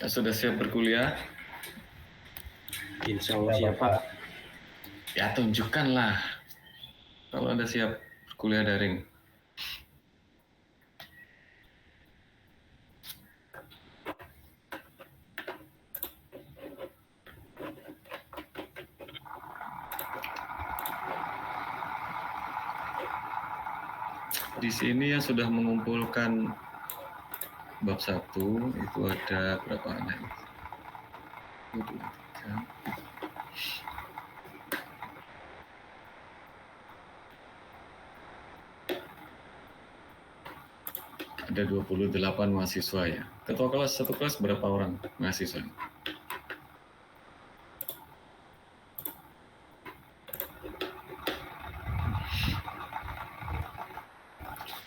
Sudah siap berkuliah? Insya Allah siap, Pak. Ya, tunjukkanlah kalau Anda siap berkuliah daring. Di sini yang sudah mengumpulkan bab 1 itu ada berapa anak? 1, 2, 3. Ada 28 mahasiswa ya. Ketua kelas, satu kelas berapa orang mahasiswa?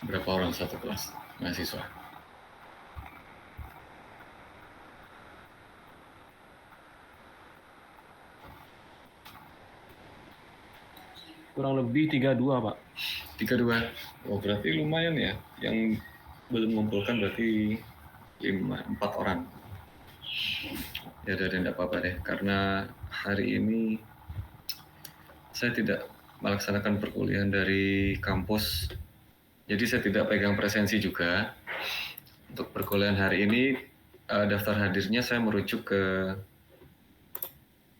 Berapa orang satu kelas mahasiswa? Kurang lebih 32, Pak. 32. Oh, berarti lumayan ya. Yang belum mengumpulkan berarti 4 orang. Ya, tidak apa-apa deh. Karena hari ini saya tidak melaksanakan perkuliahan dari kampus. Jadi saya tidak pegang presensi juga. Untuk perkuliahan hari ini, daftar hadirnya saya merujuk ke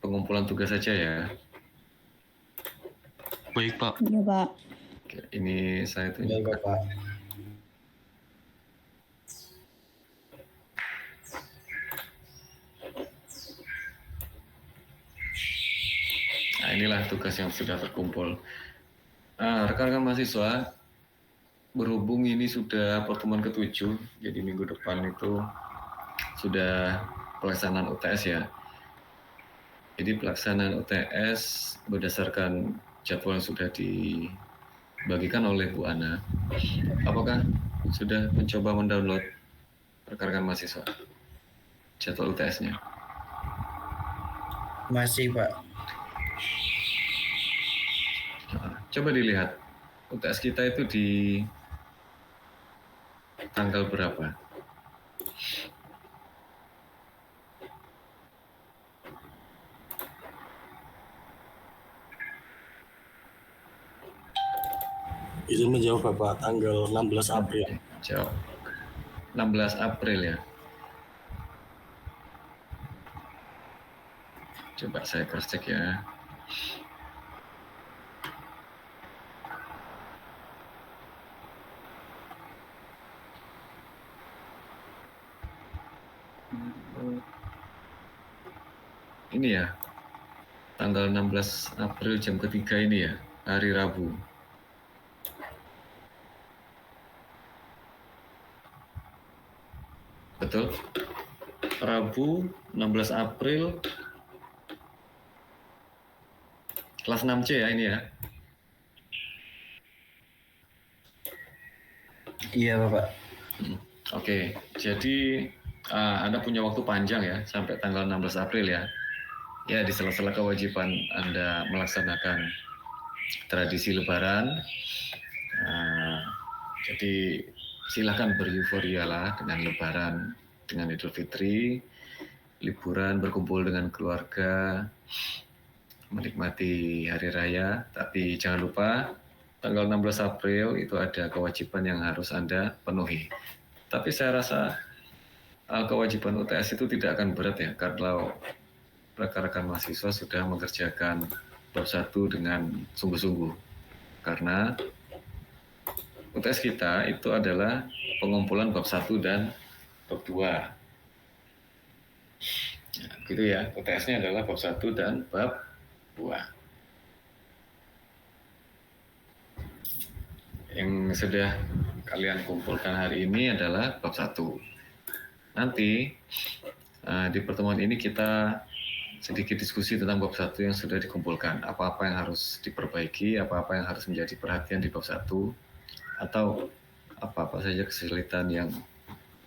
pengumpulan tugas saja ya. Baik, Pak. Iya, Pak. Oke, ini saya tunjukkan. Baik, Pak. Nah, inilah tugas yang sudah terkumpul. Rekan-rekan mahasiswa, berhubung ini sudah pertemuan ke-7, jadi minggu depan itu sudah pelaksanaan UTS ya. Jadi pelaksanaan UTS berdasarkan jadwal yang sudah dibagikan oleh Bu Ana. Apakah sudah mencoba mendownload rekan-rekan mahasiswa jadwal UTS-nya? Masih, Pak. Coba dilihat UTS kita itu di tanggal berapa? Izin menjawab, Bapak, tanggal 16 April. Jawab. 16 April ya. Coba saya cross check ya. Ini ya, tanggal 16 April jam ketiga ini ya, hari Rabu. Betul? Rabu 16 April kelas 6C ya ini ya. Iya, Bapak. Oke, jadi Anda punya waktu panjang ya sampai tanggal 16 April ya. Ya, di sela-sela kewajiban Anda melaksanakan tradisi Lebaran. Jadi silakan beryuforia lah dengan Lebaran, dengan Idul Fitri, liburan, berkumpul dengan keluarga, menikmati hari raya. Tapi jangan lupa tanggal 16 April itu ada kewajiban yang harus Anda penuhi. Tapi saya rasa kewajiban UTS itu tidak akan berat ya, kalau rekan-rekan mahasiswa sudah mengerjakan bab 1 dengan sungguh-sungguh. Karena UTS kita itu adalah pengumpulan bab 1 dan bab 2. Ya, gitu ya, UTS-nya adalah bab 1 dan bab 2. Yang sudah kalian kumpulkan hari ini adalah bab 1. Nanti di pertemuan ini kita sedikit diskusi tentang bab 1 yang sudah dikumpulkan. Apa-apa yang harus diperbaiki, apa-apa yang harus menjadi perhatian di bab 1, atau apa-apa saja kesulitan yang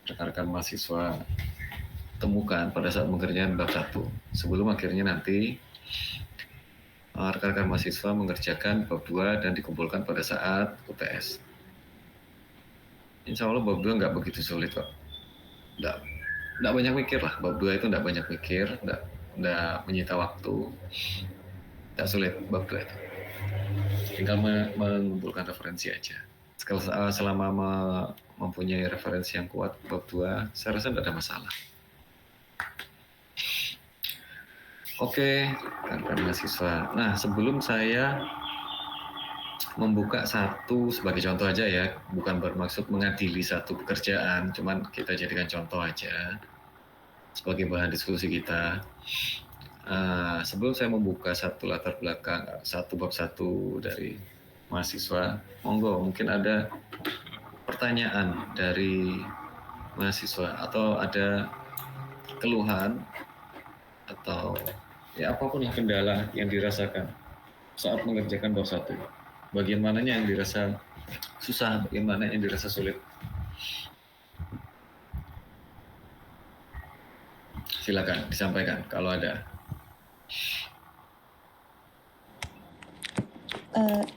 rekan-rekan mahasiswa temukan pada saat mengerjakan bab 1. Sebelum akhirnya nanti rekan-rekan mahasiswa mengerjakan bab 2 dan dikumpulkan pada saat UTS. Insya Allah bab 2 nggak begitu sulit kok. Nggak, nggak banyak mikir lah. Bab 2 itu nggak banyak mikir, nggak menyita waktu, nggak sulit bab 2 itu. Tinggal mengumpulkan referensi aja. Selama mempunyai referensi yang kuat bab 2, saya rasa tidak ada masalah. Oke, rekan mahasiswa. Nah, sebelum saya membuka satu sebagai contoh aja ya, bukan bermaksud mengadili satu pekerjaan, cuman kita jadikan contoh aja sebagai bahan diskusi kita. Sebelum saya membuka satu latar belakang, satu bab satu dari mahasiswa, monggo mungkin ada pertanyaan dari mahasiswa atau ada keluhan atau ya apapun yang kendala yang dirasakan saat mengerjakan bab satu. Bagian mananya yang dirasa susah, bagian mana yang dirasa sulit. Silakan disampaikan kalau ada.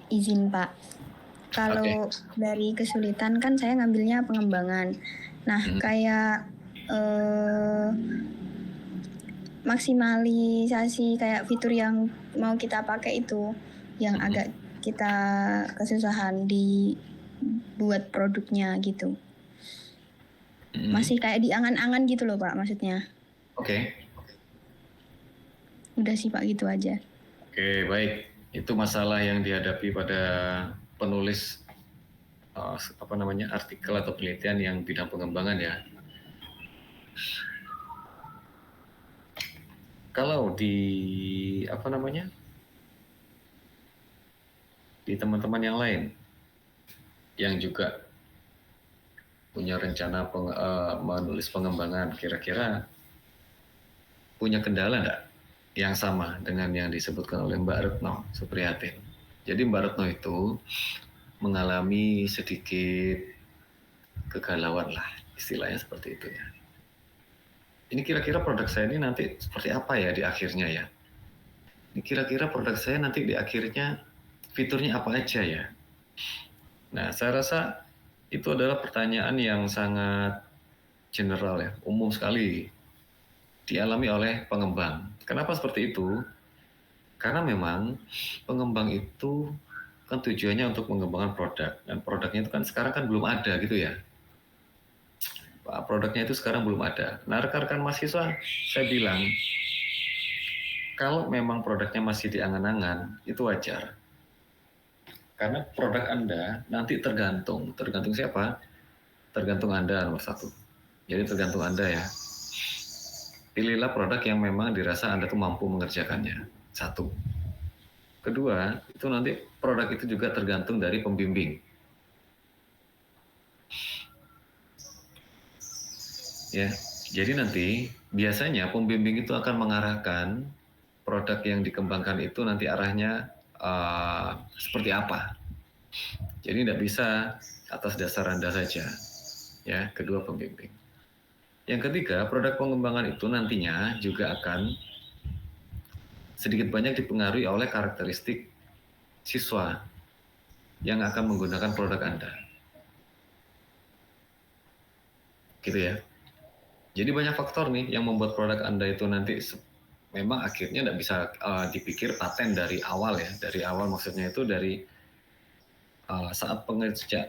Izin Pak, kalau dari kesulitan kan saya ngambilnya pengembangan. Nah, kayak maksimalisasi kayak fitur yang mau kita pakai itu yang agak kita kesusahan dibuat produknya gitu. Masih kayak diangan-angan gitu loh Pak maksudnya. Oke. Udah sih Pak gitu aja. Oke, baik. Itu masalah yang dihadapi pada penulis artikel atau penelitian yang bidang pengembangan ya. Kalau di di teman-teman yang lain yang juga punya rencana menulis pengembangan, kira-kira punya kendala enggak yang sama dengan yang disebutkan oleh Mbak Retno Suprihatin? Jadi Mbak Retno itu mengalami sedikit kegalauan lah, istilahnya seperti itu ya. Ini kira-kira produk saya ini nanti seperti apa ya di akhirnya ya? Ini kira-kira produk saya nanti di akhirnya fiturnya apa aja ya? Nah, saya rasa itu adalah pertanyaan yang sangat general ya, umum sekali dialami oleh pengembang. Kenapa seperti itu? Karena memang pengembang itu kan tujuannya untuk mengembangkan produk, dan produknya itu kan sekarang kan belum ada gitu ya. Produknya itu sekarang belum ada. Nah, rekan-rekan mahasiswa, saya bilang kalau memang produknya masih diangan-angan, itu wajar. Karena produk Anda nanti tergantung siapa? Tergantung Anda nomor satu. Jadi tergantung Anda ya. Pilihlah produk yang memang dirasa Anda tuh mampu mengerjakannya. Satu. Kedua, itu nanti produk itu juga tergantung dari pembimbing. Ya, jadi nanti biasanya pembimbing itu akan mengarahkan produk yang dikembangkan itu nanti arahnya seperti apa. Jadi tidak bisa atas dasar Anda saja, ya, kedua pembimbing. Yang ketiga, produk pengembangan itu nantinya juga akan sedikit banyak dipengaruhi oleh karakteristik siswa yang akan menggunakan produk Anda. Gitu ya. Jadi banyak faktor nih yang membuat produk Anda itu nanti memang akhirnya tidak bisa dipikir paten dari awal ya. Dari awal maksudnya itu dari saat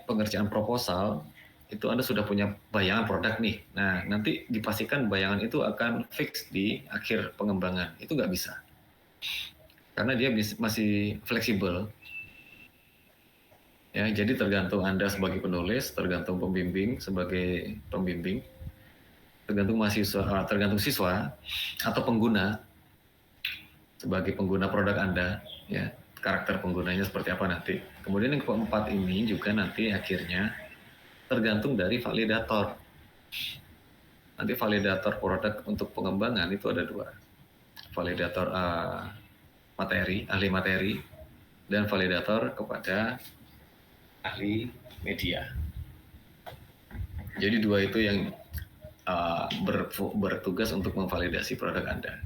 pengerjaan proposal itu Anda sudah punya bayangan produk nih. Nah, nanti dipastikan bayangan itu akan fix di akhir pengembangan. Itu nggak bisa. Karena dia masih fleksibel. Ya, jadi tergantung Anda sebagai penulis, tergantung pembimbing sebagai pembimbing, tergantung mahasiswa, tergantung siswa atau pengguna sebagai pengguna produk Anda, ya, karakter penggunanya seperti apa nanti. Kemudian yang keempat ini juga nanti akhirnya tergantung dari validator. Nanti validator produk untuk pengembangan itu ada dua. Validator ahli materi, dan validator kepada ahli media. Jadi dua itu yang bertugas untuk memvalidasi produk Anda.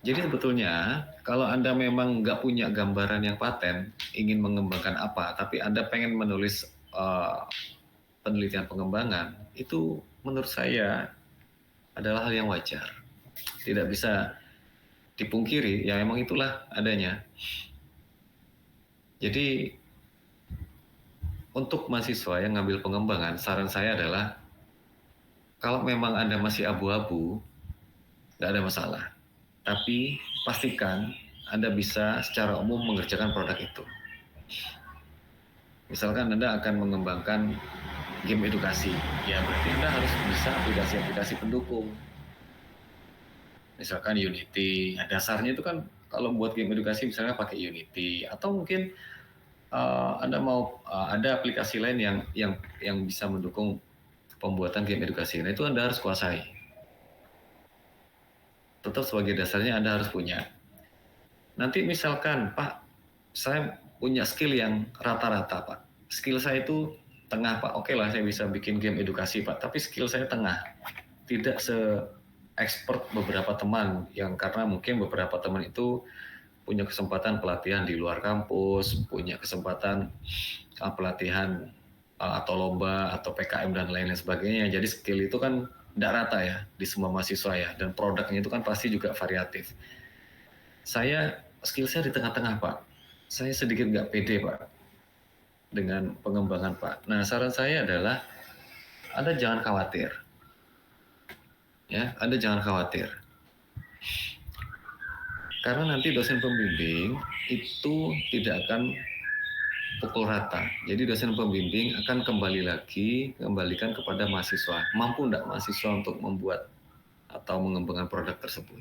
Jadi sebetulnya kalau Anda memang nggak punya gambaran yang paten, ingin mengembangkan apa, tapi Anda pengen menulis penelitian pengembangan itu menurut saya adalah hal yang wajar. Tidak bisa dipungkiri, ya memang itulah adanya. Jadi untuk mahasiswa yang ngambil pengembangan, saran saya adalah kalau memang Anda masih abu-abu, tidak ada masalah. Tapi pastikan Anda bisa secara umum mengerjakan produk itu. Misalkan Anda akan mengembangkan game edukasi, ya berarti Anda harus bisa aplikasi-aplikasi pendukung. Misalkan Unity, nah dasarnya itu kan kalau buat game edukasi misalnya pakai Unity, atau mungkin Anda mau ada aplikasi lain yang bisa mendukung pembuatan game edukasi. Nah itu Anda harus kuasai. Tetap sebagai dasarnya Anda harus punya. Nanti misalkan, Pak, saya punya skill yang rata-rata, Pak. Skill saya itu tengah, Pak. Oke lah, saya bisa bikin game edukasi, Pak. Tapi skill saya tengah. Tidak se-expert beberapa teman, yang karena mungkin beberapa teman itu punya kesempatan pelatihan di luar kampus, punya kesempatan pelatihan atau lomba, atau PKM, dan lain-lain sebagainya. Jadi skill itu kan tidak rata ya di semua mahasiswa ya. Dan produknya itu kan pasti juga variatif. Skill saya di tengah-tengah, Pak. Saya sedikit nggak pede, Pak, dengan pengembangan, Pak. Nah, saran saya adalah Anda jangan khawatir. Ya, Anda jangan khawatir. Karena nanti dosen pembimbing itu tidak akan pukul rata. Jadi dosen pembimbing akan kembalikan kepada mahasiswa. Mampu enggak mahasiswa untuk membuat atau mengembangkan produk tersebut?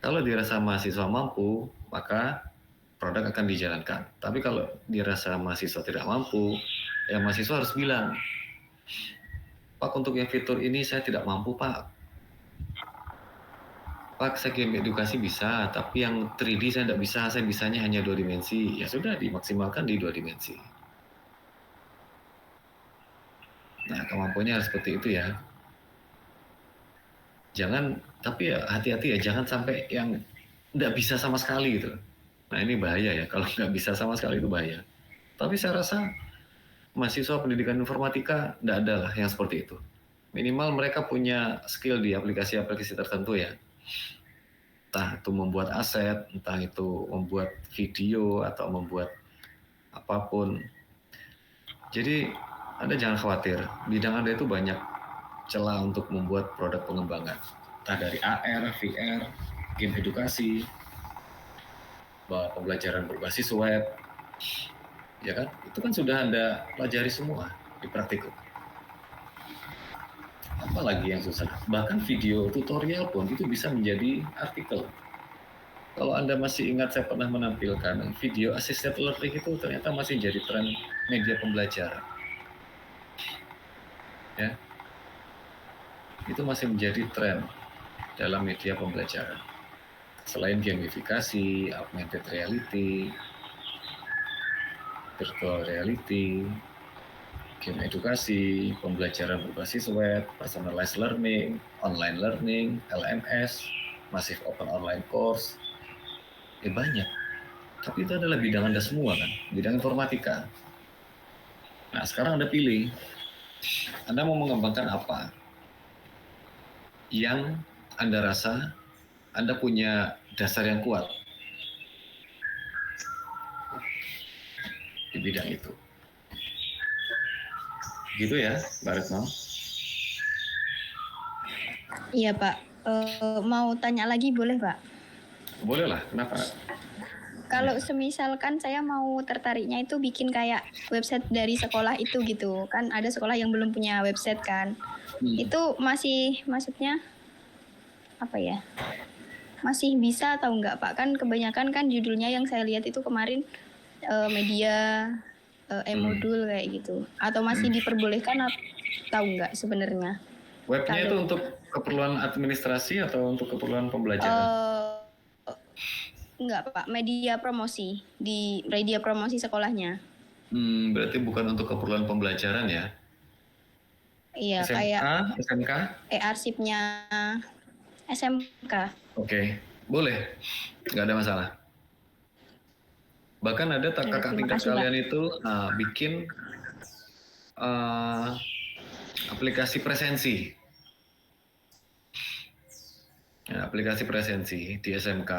Kalau dirasa mahasiswa mampu, maka produk akan dijalankan. Tapi kalau dirasa mahasiswa tidak mampu, ya mahasiswa harus bilang, Pak, untuk yang fitur ini saya tidak mampu, Pak. Pak, saya game edukasi bisa, tapi yang 3D saya tidak bisa, saya bisanya hanya 2 dimensi. Ya sudah, dimaksimalkan di 2 dimensi. Nah, kemampuannya harus seperti itu ya. Jangan, tapi ya hati-hati ya, jangan sampai yang nggak bisa sama sekali gitu. Nah ini bahaya ya, kalau nggak bisa sama sekali itu bahaya. Tapi saya rasa mahasiswa pendidikan informatika nggak ada lah yang seperti itu. Minimal mereka punya skill di aplikasi-aplikasi tertentu ya. Entah itu membuat aset, entah itu membuat video, atau membuat apapun. Jadi Anda jangan khawatir, bidang Anda itu banyak celah untuk membuat produk pengembangan. Entah dari AR, VR, game edukasi, pembelajaran berbasis web, ya kan? Itu kan sudah Anda pelajari semua di praktikum. Apalagi yang susah? Bahkan video tutorial pun itu bisa menjadi artikel. Kalau Anda masih ingat, saya pernah menampilkan video assisted learning itu ternyata masih jadi tren media pembelajaran. Ya, itu masih menjadi tren dalam media pembelajaran. Selain gamifikasi, augmented reality, virtual reality, game edukasi, pembelajaran berbasis web, personalized learning, online learning, LMS, massive open online course, ya banyak. Tapi itu adalah bidang Anda semua kan, bidang informatika. Nah sekarang Anda pilih, Anda mau mengembangkan apa yang Anda rasa Anda punya dasar yang kuat di bidang itu. Gitu ya, Mbak Retno? Iya Pak, mau tanya lagi boleh Pak? Boleh lah, kenapa? Kalau semisalkan saya mau tertariknya itu bikin kayak website dari sekolah itu gitu, kan ada sekolah yang belum punya website kan, itu masih maksudnya apa ya? Masih bisa atau enggak Pak? Kan kebanyakan kan judulnya yang saya lihat itu kemarin media e-modul kayak gitu, atau masih diperbolehkan atau enggak sebenarnya? Webnya itu untuk keperluan administrasi atau untuk keperluan pembelajaran? Enggak Pak, media promosi, di media promosi sekolahnya. Berarti bukan untuk keperluan pembelajaran ya? Iya, SMK, kayak SMK? arsipnya SMK. Oke, boleh, nggak ada masalah. Bahkan ada kakak Terima tingkat kasih, Pak. kalian itu bikin eh, aplikasi presensi. Ya, aplikasi presensi di SMK,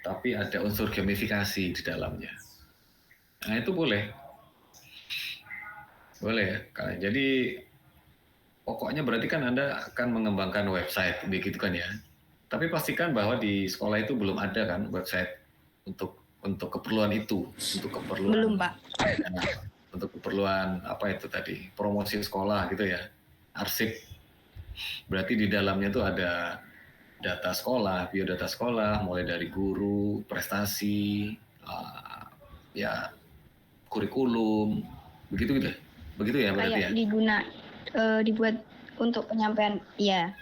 tapi ada unsur gamifikasi di dalamnya. Nah, itu boleh. Boleh ya. Jadi pokoknya berarti kan Anda akan mengembangkan website, begitu kan ya. Tapi pastikan bahwa di sekolah itu belum ada kan website untuk keperluan itu, untuk keperluan Belum, Pak. Nah, untuk keperluan apa itu tadi, promosi sekolah gitu ya, arsip. Berarti di dalamnya tuh ada data sekolah, biodata sekolah, mulai dari guru, prestasi, ya kurikulum, begitu gitu. Begitu ya berarti ya. Kayak dibuat untuk penyampaian, ya.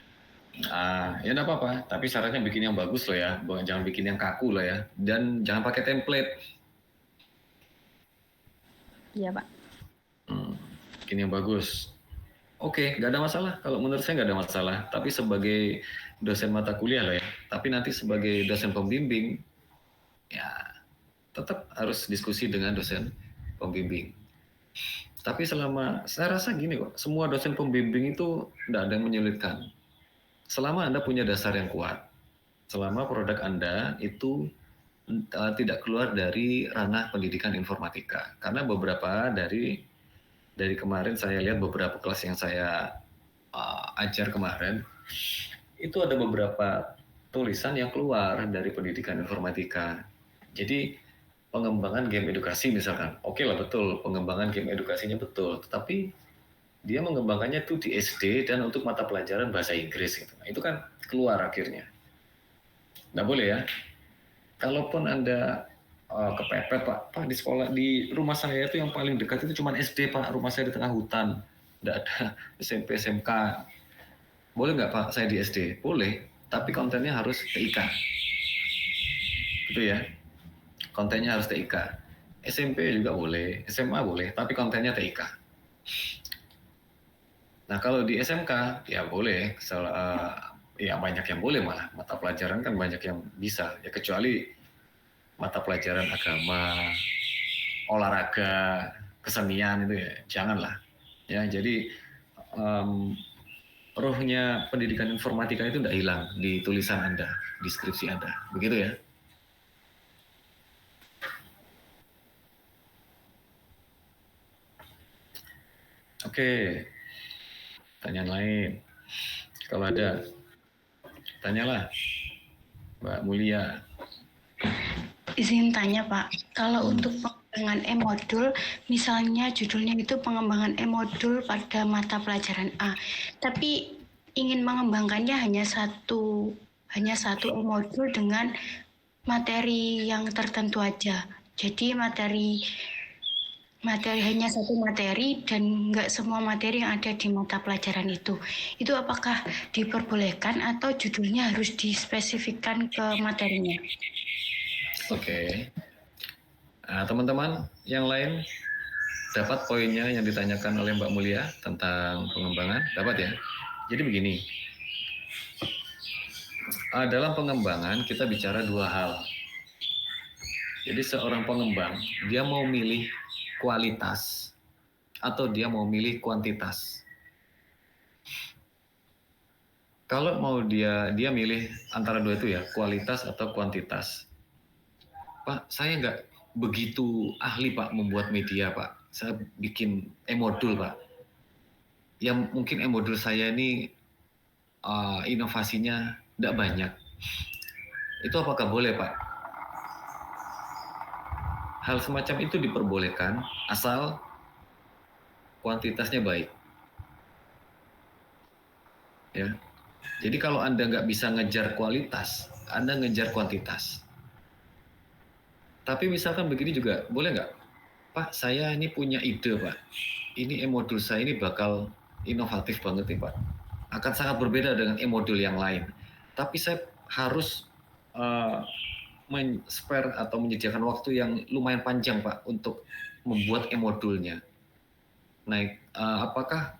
Ya enggak apa-apa, tapi syaratnya bikin yang bagus loh ya, jangan bikin yang kaku lah ya, dan jangan pakai template. Iya, Pak. Bikin yang bagus. Oke, nggak ada masalah. Kalau menurut saya nggak ada masalah. Tapi sebagai dosen mata kuliah lah ya. Tapi nanti sebagai dosen pembimbing, ya tetap harus diskusi dengan dosen pembimbing. Tapi saya rasa gini kok, semua dosen pembimbing itu nggak ada yang menyulitkan. Selama Anda punya dasar yang kuat, selama produk Anda itu tidak keluar dari ranah pendidikan informatika. Karena beberapa dari kemarin saya lihat beberapa kelas yang saya ajar kemarin, itu ada beberapa tulisan yang keluar dari pendidikan informatika. Jadi pengembangan game edukasi misalkan, oke lah betul, pengembangan game edukasinya betul, tetapi dia mengembangkannya tuh di SD dan untuk mata pelajaran bahasa Inggris gitu. Nah, itu kan keluar akhirnya. Nggak boleh ya. Kalaupun Anda kepepet Pak di sekolah, di rumah saya itu yang paling dekat itu cuma SD Pak, rumah saya di tengah hutan, nggak ada SMP SMK. Boleh nggak Pak saya di SD? Boleh, tapi kontennya harus TIK. Gitu ya, kontennya harus TIK. SMP juga boleh, SMA boleh, tapi kontennya TIK. Nah kalau di SMK ya boleh, ya banyak yang boleh malah, mata pelajaran kan banyak yang bisa, ya kecuali mata pelajaran agama, olahraga, kesenian itu ya janganlah. Ya jadi rohnya pendidikan informatika itu tidak hilang di tulisan Anda, di skripsi Anda, begitu ya. Oke, tanya lain. Kalau ada, tanyalah, Mbak Mulia. Izin tanya Pak, kalau untuk pengembangan e-modul, misalnya judulnya itu pengembangan e-modul pada mata pelajaran A, tapi ingin mengembangkannya hanya satu e-modul dengan materi yang tertentu aja. Jadi materi hanya satu materi dan nggak semua materi yang ada di mata pelajaran itu. Itu apakah diperbolehkan atau judulnya harus dispesifikkan ke materinya? Oke. Nah, teman-teman yang lain dapat poinnya yang ditanyakan oleh Mbak Mulia tentang pengembangan? Dapat ya? Jadi begini, dalam pengembangan kita bicara dua hal. Jadi seorang pengembang, dia mau milih kualitas atau dia mau milih kuantitas. Kalau mau dia milih antara dua itu ya, kualitas atau kuantitas. Pak, saya nggak begitu ahli Pak membuat media Pak. Saya bikin e-modul Pak. Yang mungkin e-modul saya ini inovasinya tidak banyak. Itu apakah boleh Pak? Hal semacam itu diperbolehkan asal kuantitasnya baik. Ya. Jadi kalau Anda nggak bisa ngejar kualitas, Anda ngejar kuantitas. Tapi misalkan begini juga, boleh nggak? Pak, saya ini punya ide Pak. Ini e-modul saya ini bakal inovatif banget nih Pak. Akan sangat berbeda dengan e-modul yang lain. Tapi saya harus men-spare atau menyediakan waktu yang lumayan panjang Pak untuk membuat e-modulnya. Nah, apakah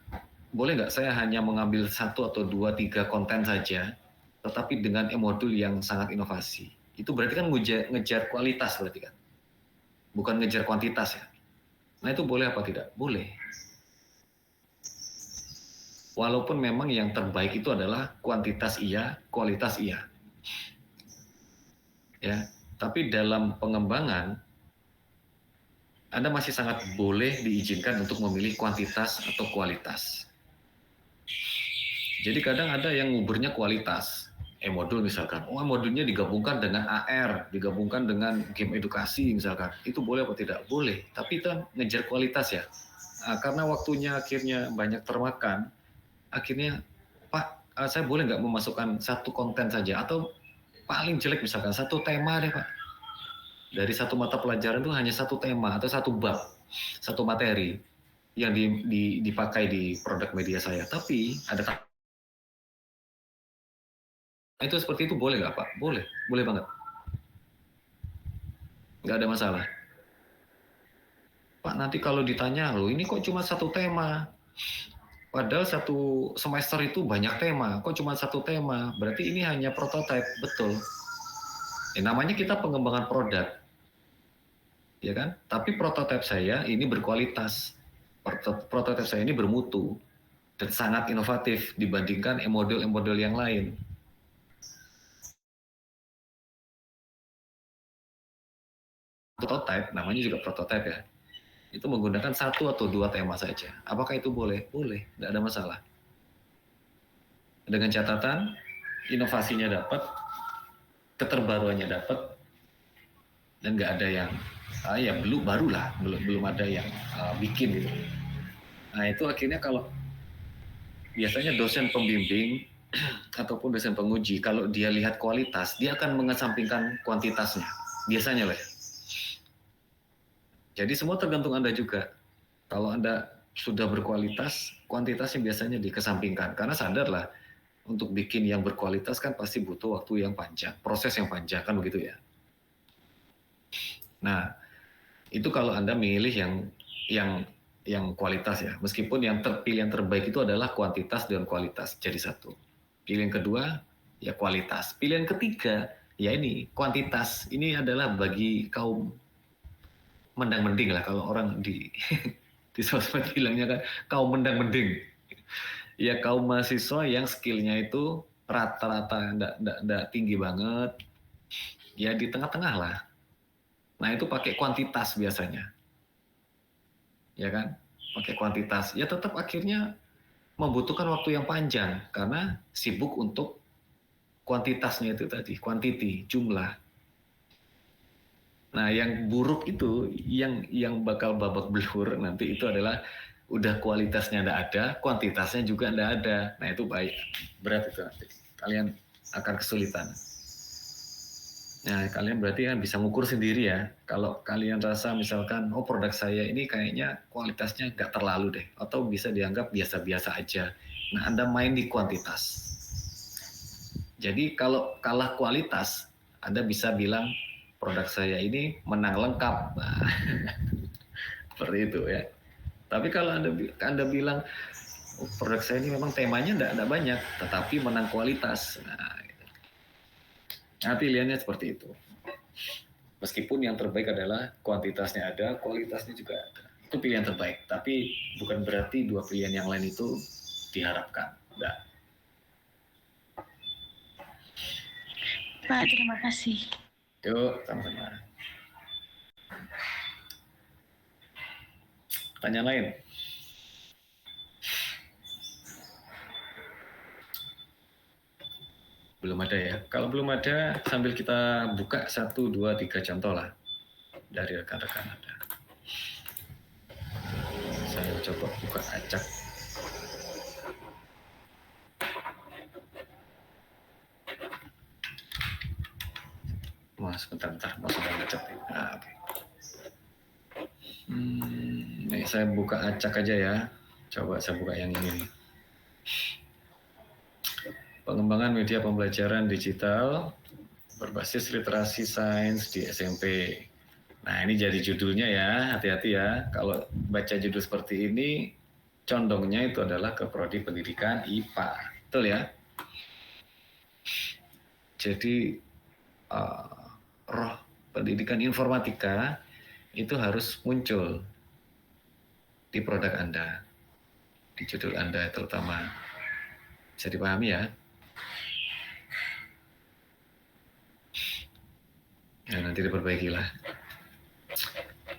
boleh nggak saya hanya mengambil 1 atau 2, 3 konten saja, tetapi dengan e-modul yang sangat inovasi? Itu berarti kan ngejar kualitas berarti kan, bukan ngejar kuantitas ya. Nah itu boleh apa tidak? Boleh. Walaupun memang yang terbaik itu adalah kuantitas iya, kualitas iya. Ya, tapi dalam pengembangan Anda masih sangat boleh diizinkan untuk memilih kuantitas atau kualitas. Jadi kadang ada yang nguburnya kualitas. E-modul misalkan, modulnya digabungkan dengan AR, digabungkan dengan game edukasi misalkan. Itu boleh atau tidak? Boleh, tapi itu ngejar kualitas ya. Nah, karena waktunya akhirnya banyak termakan, akhirnya, Pak, saya boleh nggak memasukkan satu konten saja? Atau paling jelek misalkan satu tema deh Pak. Dari satu mata pelajaran itu hanya satu tema atau satu bab, satu materi yang dipakai di produk media saya. Tapi ada itu seperti itu boleh nggak Pak? Boleh, boleh banget. Nggak ada masalah. Pak, nanti kalau ditanya, loh ini kok cuma satu tema? Padahal satu semester itu banyak tema, kok cuma satu tema? Berarti ini hanya prototipe, betul. Namanya kita pengembangan produk, ya kan? Tapi prototipe saya ini berkualitas, prototipe saya ini bermutu, dan sangat inovatif dibandingkan model-model yang lain. Prototipe, namanya juga prototipe ya, itu menggunakan satu atau dua tema saja. Apakah itu boleh? Boleh, tidak ada masalah. Dengan catatan, inovasinya dapat, keterbaruannya dapat, dan nggak ada yang, ya belum ada yang bikin gitu. Nah itu akhirnya kalau biasanya dosen pembimbing ataupun dosen penguji, kalau dia lihat kualitas, dia akan mengesampingkan kuantitasnya, biasanya lah. Jadi semua tergantung Anda juga. Kalau Anda sudah berkualitas, kuantitasnya biasanya dikesampingkan. Karena sadarlah, untuk bikin yang berkualitas kan pasti butuh waktu yang panjang, proses yang panjang, kan begitu ya. Nah, itu kalau Anda milih yang kualitas ya. Meskipun yang pilihan terbaik itu adalah kuantitas dan kualitas, jadi satu. Pilihan kedua, ya kualitas. Pilihan ketiga, ya ini, kuantitas. Ini adalah bagi kaum mendang-mending lah, kalau orang di sosmed bilangnya kan kaum mendang-mending. Ya kaum mahasiswa yang skillnya itu rata-rata enggak tinggi banget, ya di tengah-tengah lah. Nah itu pakai kuantitas biasanya, ya kan? Pakai kuantitas, ya tetap akhirnya membutuhkan waktu yang panjang karena sibuk untuk kuantitasnya itu tadi, quantity, jumlah. Nah, yang buruk itu, yang bakal babak belur nanti itu adalah udah kualitasnya nggak ada, kuantitasnya juga nggak ada. Nah, itu baik, berat itu nanti. Kalian akan kesulitan. Nah, kalian berarti kan bisa ngukur sendiri ya. Kalau kalian rasa misalkan, oh produk saya ini kayaknya kualitasnya nggak terlalu deh, atau bisa dianggap biasa-biasa aja. Nah, Anda main di kuantitas. Jadi kalau kalah kualitas, Anda bisa bilang, produk saya ini menang lengkap. Nah, seperti itu ya. Tapi kalau Anda bilang, oh, produk saya ini memang temanya enggak banyak, tetapi menang kualitas. Nah, pilihannya seperti itu. Meskipun yang terbaik adalah kuantitasnya ada, kualitasnya juga ada. Itu pilihan terbaik. Tapi bukan berarti dua pilihan yang lain itu diharapkan. Enggak. Pak, terima kasih. Yuk, sama-sama. Tanya lain? Belum ada ya? Kalau belum ada, sambil kita buka 1, 2, 3 contoh lah dari rekan-rekan Anda. Saya coba buka acak. Mas, bentar, Mas sudah ngecek. Nah, oke. Nih, saya buka acak aja ya. Coba saya buka yang ini nih. Pengembangan media pembelajaran digital berbasis literasi sains di SMP. Nah, ini jadi judulnya ya, hati-hati ya. Kalau baca judul seperti ini, condongnya itu adalah ke prodi pendidikan IPA. Betul ya? Jadi, roh pendidikan informatika itu harus muncul di produk Anda, di judul Anda terutama. Bisa dipahami ya? Ya, nanti diperbaikilah.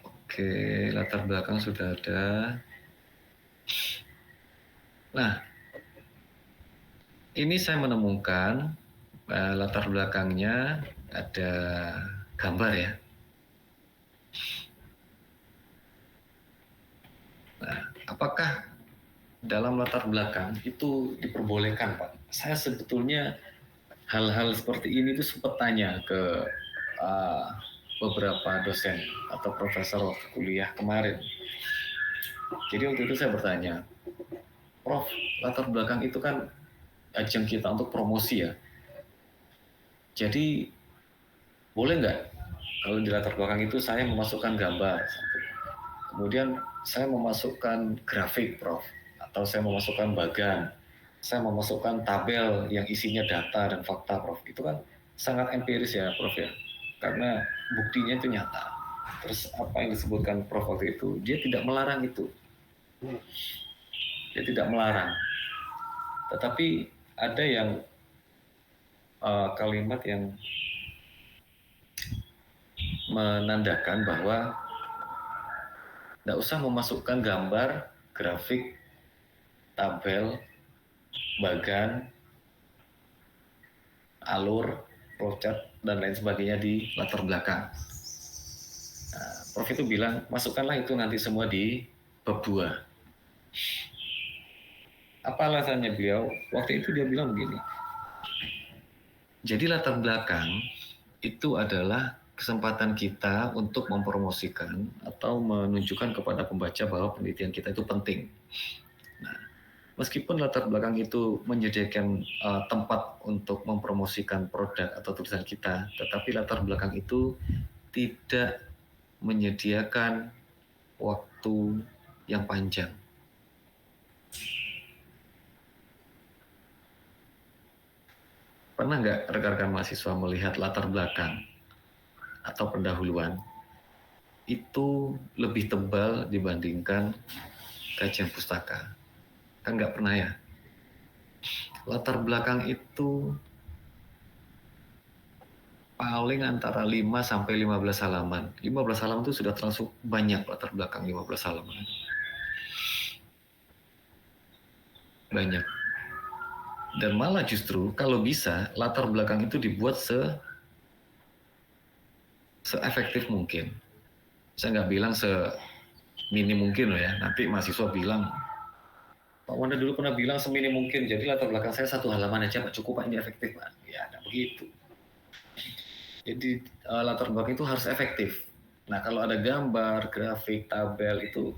Oke, latar belakang sudah ada. Nah, ini saya menemukan latar belakangnya ada gambar ya. Nah, apakah dalam latar belakang itu diperbolehkan, Pak? Saya sebetulnya hal-hal seperti ini tuh sempat tanya ke beberapa dosen atau profesor waktu kuliah kemarin. Jadi waktu itu saya bertanya, Prof, latar belakang itu kan ajang kita untuk promosi ya. Jadi boleh nggak kalau di latar belakang itu saya memasukkan gambar, kemudian saya memasukkan grafik, Prof, atau saya memasukkan bagan, saya memasukkan tabel yang isinya data dan fakta, Prof. Itu kan sangat empiris ya, Prof ya, karena buktinya itu nyata. Terus apa yang disebutkan Prof waktu itu, dia tidak melarang itu. Dia tidak melarang. Tetapi ada yang kalimat yang menandakan bahwa tidak usah memasukkan gambar, grafik, tabel, bagan, alur, flowchart, dan lain sebagainya di latar belakang. Nah, Prof itu bilang, masukkanlah itu nanti semua di bab 2. Apa alasannya beliau? Waktu itu dia bilang begini, jadi latar belakang itu adalah kesempatan kita untuk mempromosikan atau menunjukkan kepada pembaca bahwa penelitian kita itu penting. Nah, meskipun latar belakang itu menyediakan tempat untuk mempromosikan produk atau tulisan kita, tetapi latar belakang itu tidak menyediakan waktu yang panjang. Pernah nggak rekan-rekan mahasiswa melihat latar belakang atau pendahuluan itu lebih tebal dibandingkan kajian pustaka? Kan nggak pernah ya. Latar belakang itu paling antara 5 sampai 15 halaman. 15 halaman itu sudah terlalu banyak latar belakang 15 halaman. Banyak. Dan malah justru kalau bisa latar belakang itu dibuat se-efektif mungkin. Saya nggak bilang semini mungkin loh ya. Nanti mahasiswa bilang, Pak Wanda dulu pernah bilang semini mungkin. Jadi latar belakang saya 1 halaman aja Pak, cukup Pak, ini efektif Pak. Ya nggak begitu. Jadi latar belakang itu harus efektif. Nah kalau ada gambar, grafik, tabel itu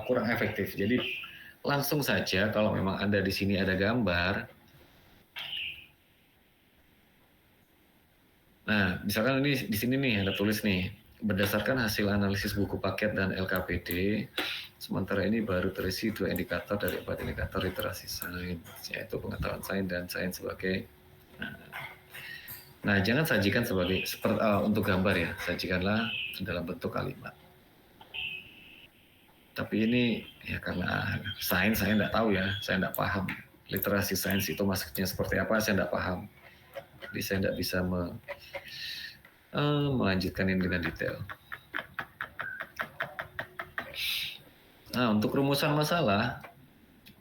kurang efektif. Jadi langsung saja kalau memang Anda di sini ada gambar. Nah, misalkan ini di sini nih ada tulis nih, berdasarkan hasil analisis buku paket dan LKPD, sementara ini baru terisi 2 indikator dari 4 indikator literasi sains, yaitu pengetahuan sains dan sains sebagai. Nah, jangan sajikan sebagai untuk gambar ya, sajikanlah dalam bentuk kalimat. Tapi ini ya karena sains saya nggak tahu ya, saya nggak paham. Literasi sains itu maksudnya seperti apa, saya nggak paham. Jadi saya nggak bisa melanjutkan ini dengan detail. Nah, untuk rumusan masalah,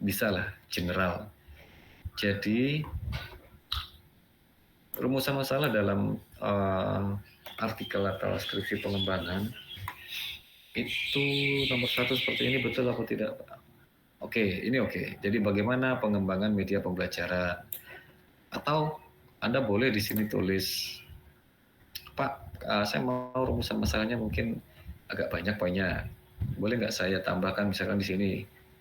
bisalah general. Jadi, rumusan masalah dalam artikel atau skripsi pengembangan, itu nomor 1 seperti ini betul atau tidak? Oke, ini oke. Jadi bagaimana pengembangan media pembelajaran? Atau Anda boleh di sini tulis, Pak, saya mau rumusan masalahnya mungkin agak banyak. Boleh nggak saya tambahkan misalkan di sini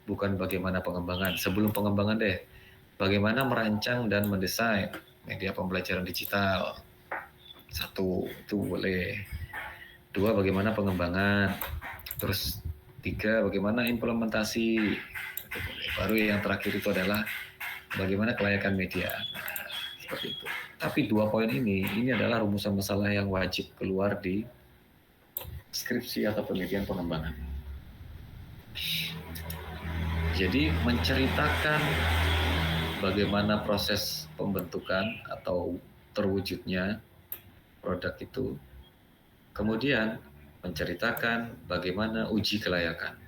bukan bagaimana pengembangan, sebelum pengembangan deh, bagaimana merancang dan mendesain media pembelajaran digital. 1, itu boleh. 2, bagaimana pengembangan. Terus 3, bagaimana implementasi. Baru yang terakhir itu adalah bagaimana kelayakan media. Nah, seperti itu. Tapi 2 poin ini adalah rumusan masalah yang wajib keluar di skripsi atau penelitian pengembangan. Jadi menceritakan bagaimana proses pembentukan atau terwujudnya produk itu. Kemudian menceritakan bagaimana uji kelayakan.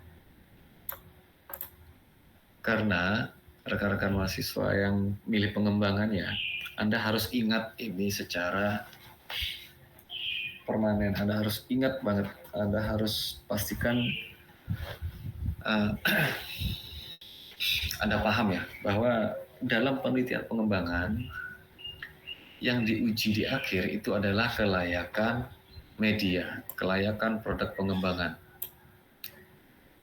Karena rekan-rekan mahasiswa yang milih pengembangannya, Anda harus ingat ini secara permanen. Anda harus ingat banget, Anda harus pastikan Anda paham ya, bahwa dalam penelitian pengembangan yang diuji di akhir itu adalah kelayakan media, kelayakan produk pengembangan.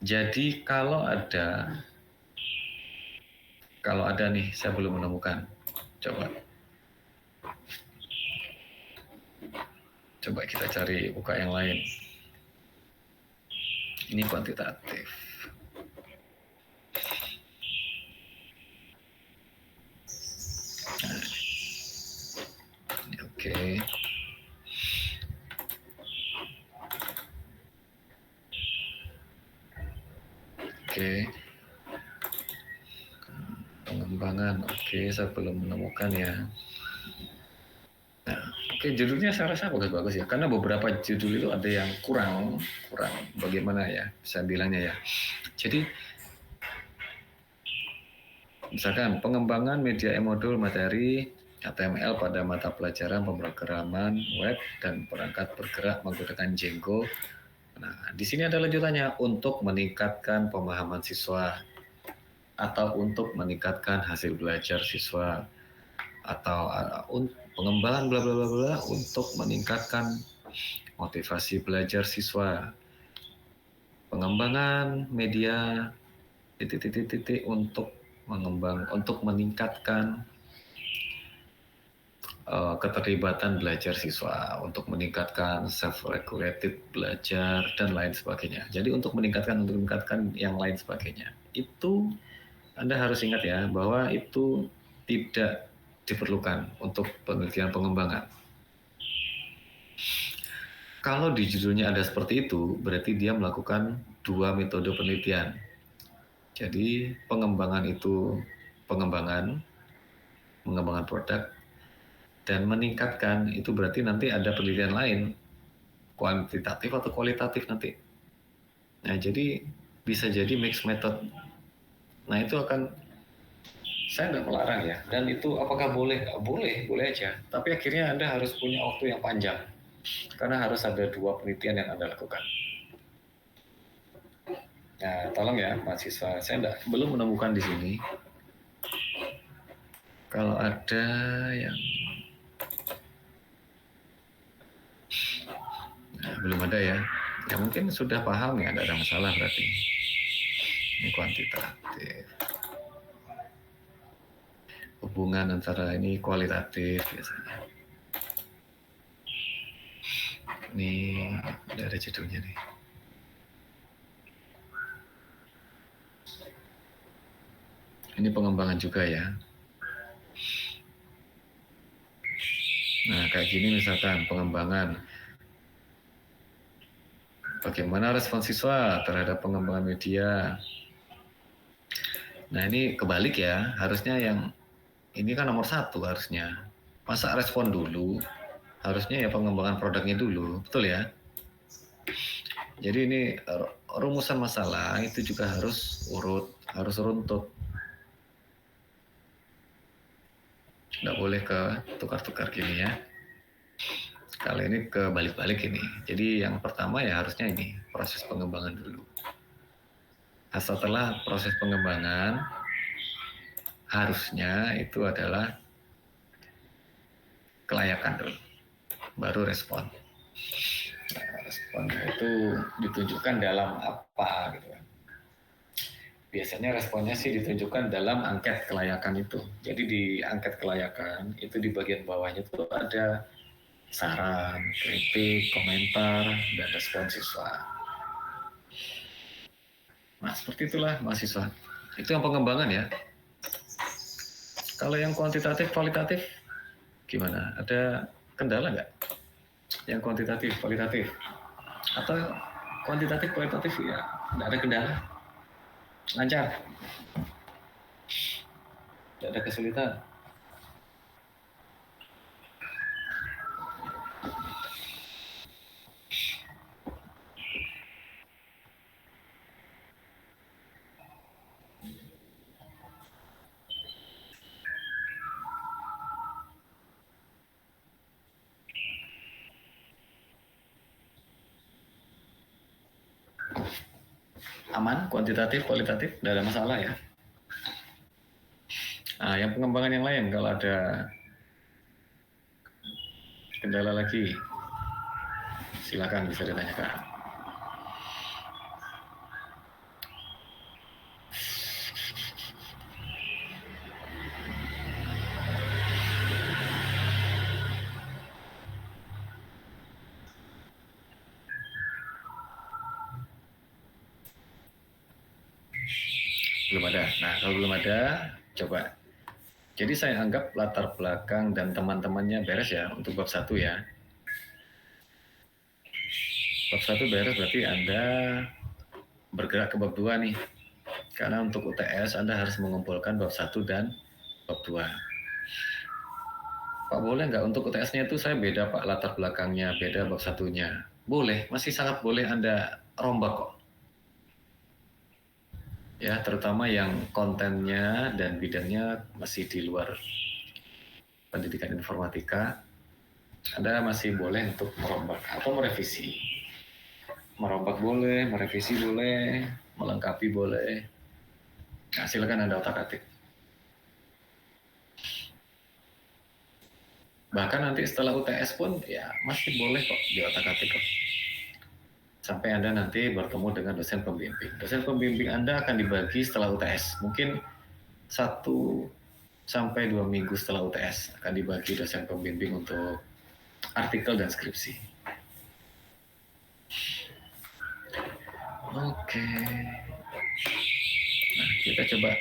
Jadi kalau ada nih, saya belum menemukan. Coba kita cari buka yang lain. Ini kuantitatif. Nah, oke. Pengembangan. Oke, saya belum menemukan ya. Nah, oke, judulnya saya rasa bagus-bagus ya. Karena beberapa judul itu ada yang kurang bagaimana ya, saya bilangnya ya. Jadi, misalkan pengembangan media e-modul materi HTML pada mata pelajaran pemrograman web dan perangkat bergerak menggunakan Django. Nah, di sini ada lanjutannya untuk meningkatkan pemahaman siswa atau untuk meningkatkan hasil belajar siswa atau pengembangan bla bla bla bla untuk meningkatkan motivasi belajar siswa. Pengembangan media titik untuk meningkatkan keterlibatan belajar siswa, untuk meningkatkan self-regulated belajar dan lain sebagainya. Jadi untuk meningkatkan yang lain sebagainya. Itu Anda harus ingat ya, bahwa itu tidak diperlukan untuk penelitian pengembangan. Kalau di judulnya ada seperti itu, berarti dia melakukan 2 metode penelitian. Jadi pengembangan itu pengembangan produk, dan meningkatkan itu berarti nanti ada penelitian lain, kuantitatif atau kualitatif nanti. Nah, jadi bisa jadi mixed method. Nah, itu saya nggak melarang ya, dan itu apakah boleh aja, tapi akhirnya Anda harus punya waktu yang panjang, karena harus ada 2 penelitian yang Anda lakukan. Nah, tolong ya mahasiswa, saya belum menemukan di sini. Kalau ada yang belum ada ya mungkin sudah paham ya, tidak ada masalah berarti. Ini kuantitatif. Hubungan antara ini kualitatif biasanya. Ini udah ada judulnya nih. Ini pengembangan juga ya. Nah, kayak gini misalkan pengembangan. Bagaimana respon siswa terhadap pengembangan media? Nah, ini kebalik ya. Harusnya yang ini kan nomor 1 harusnya. Masa respon dulu? Harusnya ya pengembangan produknya dulu. Betul ya? Jadi ini rumusan masalah itu juga harus runtut. Nggak boleh ke tukar-tukar gini ya. Kali ini kebalik-balik ini. Jadi yang pertama ya harusnya ini, proses pengembangan dulu. Nah, setelah proses pengembangan, harusnya itu adalah kelayakan dulu. Baru respon. Nah, responnya itu ditunjukkan dalam apa gitu kan. Biasanya responnya sih ditunjukkan dalam angket kelayakan itu. Jadi di angket kelayakan, itu di bagian bawahnya itu ada saran, kritik, komentar, dan respon siswa. Nah, seperti itulah mahasiswa. Itu yang pengembangan ya. Kalau yang kuantitatif, kualitatif, gimana? Ada kendala nggak? Yang kuantitatif, kualitatif? Atau kuantitatif, kualitatif ya nggak ada kendala? Lancar? Tidak ada kesulitan. Aman, kuantitatif, kualitatif, tidak ada masalah ya. Nah, yang pengembangan yang lain, kalau ada kendala lagi, silakan bisa ditanyakan. Belum ada. Nah, kalau belum ada, coba. Jadi saya anggap latar belakang dan teman-temannya beres ya untuk bab 1 ya. Bab 1 beres berarti Anda bergerak ke bab 2 nih. Karena untuk UTS Anda harus mengumpulkan bab 1 dan bab 2. Pak, boleh nggak untuk UTS-nya itu saya beda Pak, latar belakangnya, beda bab 1-nya? Boleh, masih sangat boleh Anda rombak kok. Ya, terutama yang kontennya dan bidangnya masih di luar pendidikan informatika, Anda masih boleh untuk merombak atau merevisi. Merombak boleh, merevisi boleh, melengkapi boleh. Nah, silakan Anda otak-atik. Bahkan nanti setelah UTS pun ya masih boleh kok di otak-atik kok. Sampai Anda nanti bertemu dengan dosen pembimbing. Dosen pembimbing Anda akan dibagi setelah UTS. Mungkin 1 sampai 2 minggu setelah UTS akan dibagi dosen pembimbing untuk artikel dan skripsi. Oke. Nah, kita coba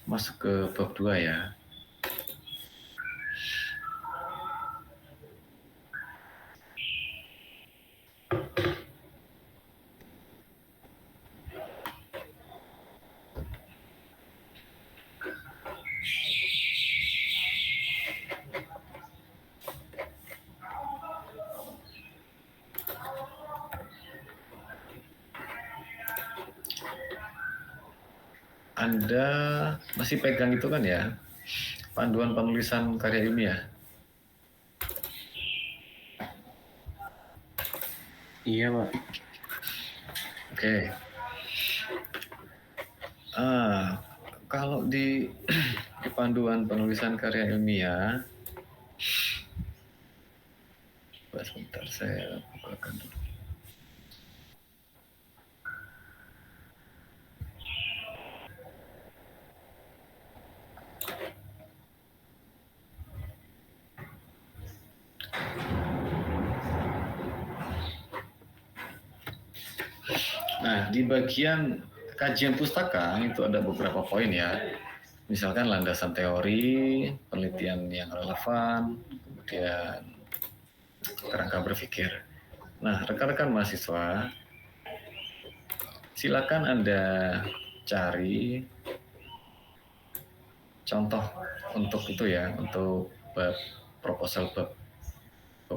masuk ke bab 2 ya. Anda masih pegang itu kan ya, panduan penulisan karya ilmiah? Iya, Pak. Oke. Kalau di panduan penulisan karya ilmiah, sebentar saya bukakan dulu. Nah, di bagian kajian pustaka itu ada beberapa poin ya. Misalkan landasan teori, penelitian yang relevan, kemudian kerangka berpikir. Nah, rekan-rekan mahasiswa, silakan Anda cari contoh untuk itu ya, untuk bab proposal bab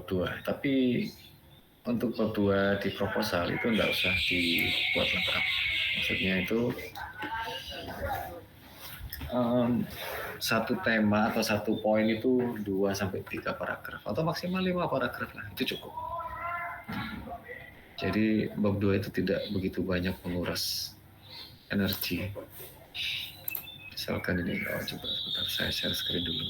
2. Tapi untuk bab 2 di proposal itu enggak usah dibuat lengkap. Maksudnya itu satu tema atau satu poin itu 2 sampai 3 paragraf atau maksimal 5 paragraf lah, itu cukup. Jadi bab 2 itu tidak begitu banyak menguras energi. Misalkan ini, coba sebentar saya share screen dulu.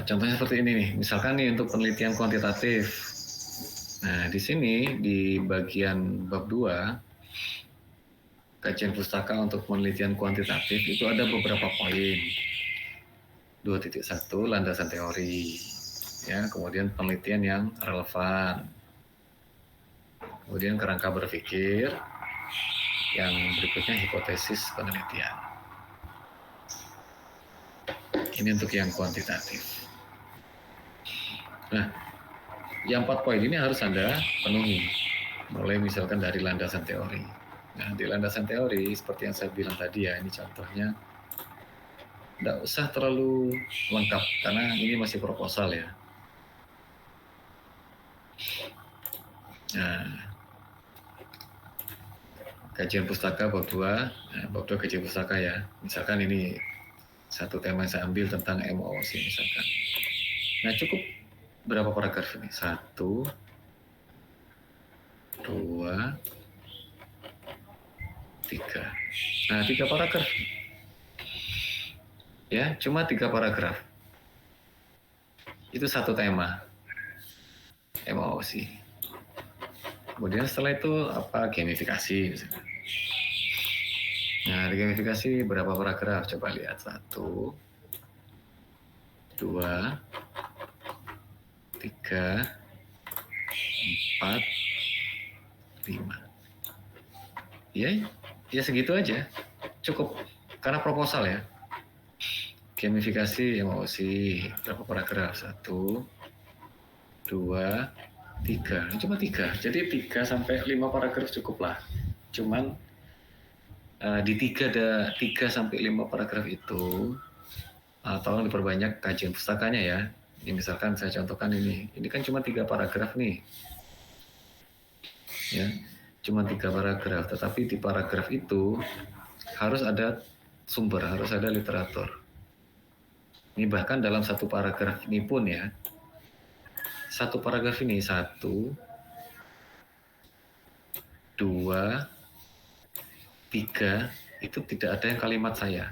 Contohnya seperti ini nih, misalkan nih untuk penelitian kuantitatif. Nah, di sini di bagian bab 2, kajian pustaka untuk penelitian kuantitatif itu ada beberapa poin. 2.1 landasan teori. ya, kemudian penelitian yang relevan, kemudian kerangka berpikir, yang berikutnya hipotesis penelitian. Ini untuk yang kuantitatif. Nah, yang 4 poin ini harus Anda penuhi, mulai misalkan dari landasan teori. Nah, di landasan teori, seperti yang saya bilang tadi ya, ini contohnya, tidak usah terlalu lengkap, karena ini masih proposal ya. Nah, kajian pustaka bab 2, bab 2 kajian pustaka ya. Misalkan ini satu tema yang saya ambil tentang MOOC misalkan. Nah, cukup berapa paragraf ini? 1, 2, 3. Nah, 3 paragraf. Ya, cuma 3 paragraf. Itu satu tema MOOC. Kemudian setelah itu apa? Gamifikasi misalkan. Nah, di gamifikasi berapa paragraf? Coba lihat. 1, 2, 3, 4, 5. Ya segitu aja. Cukup. Karena proposal ya. Gamifikasi emosi berapa paragraf? 1, 2, 3. Cuma 3. Jadi 3 sampai 5 paragraf cukup lah. Cuman di 3 sampai 5 paragraf itu tolong diperbanyak kajian pustakanya ya. Ini misalkan saya contohkan ini kan cuma 3 paragraf nih. Ya, cuma 3 paragraf, tetapi di paragraf itu harus ada sumber, harus ada literatur. Ini bahkan dalam satu paragraf ini pun ya, satu paragraf ini 1, 2, 3 itu tidak ada yang kalimat saya.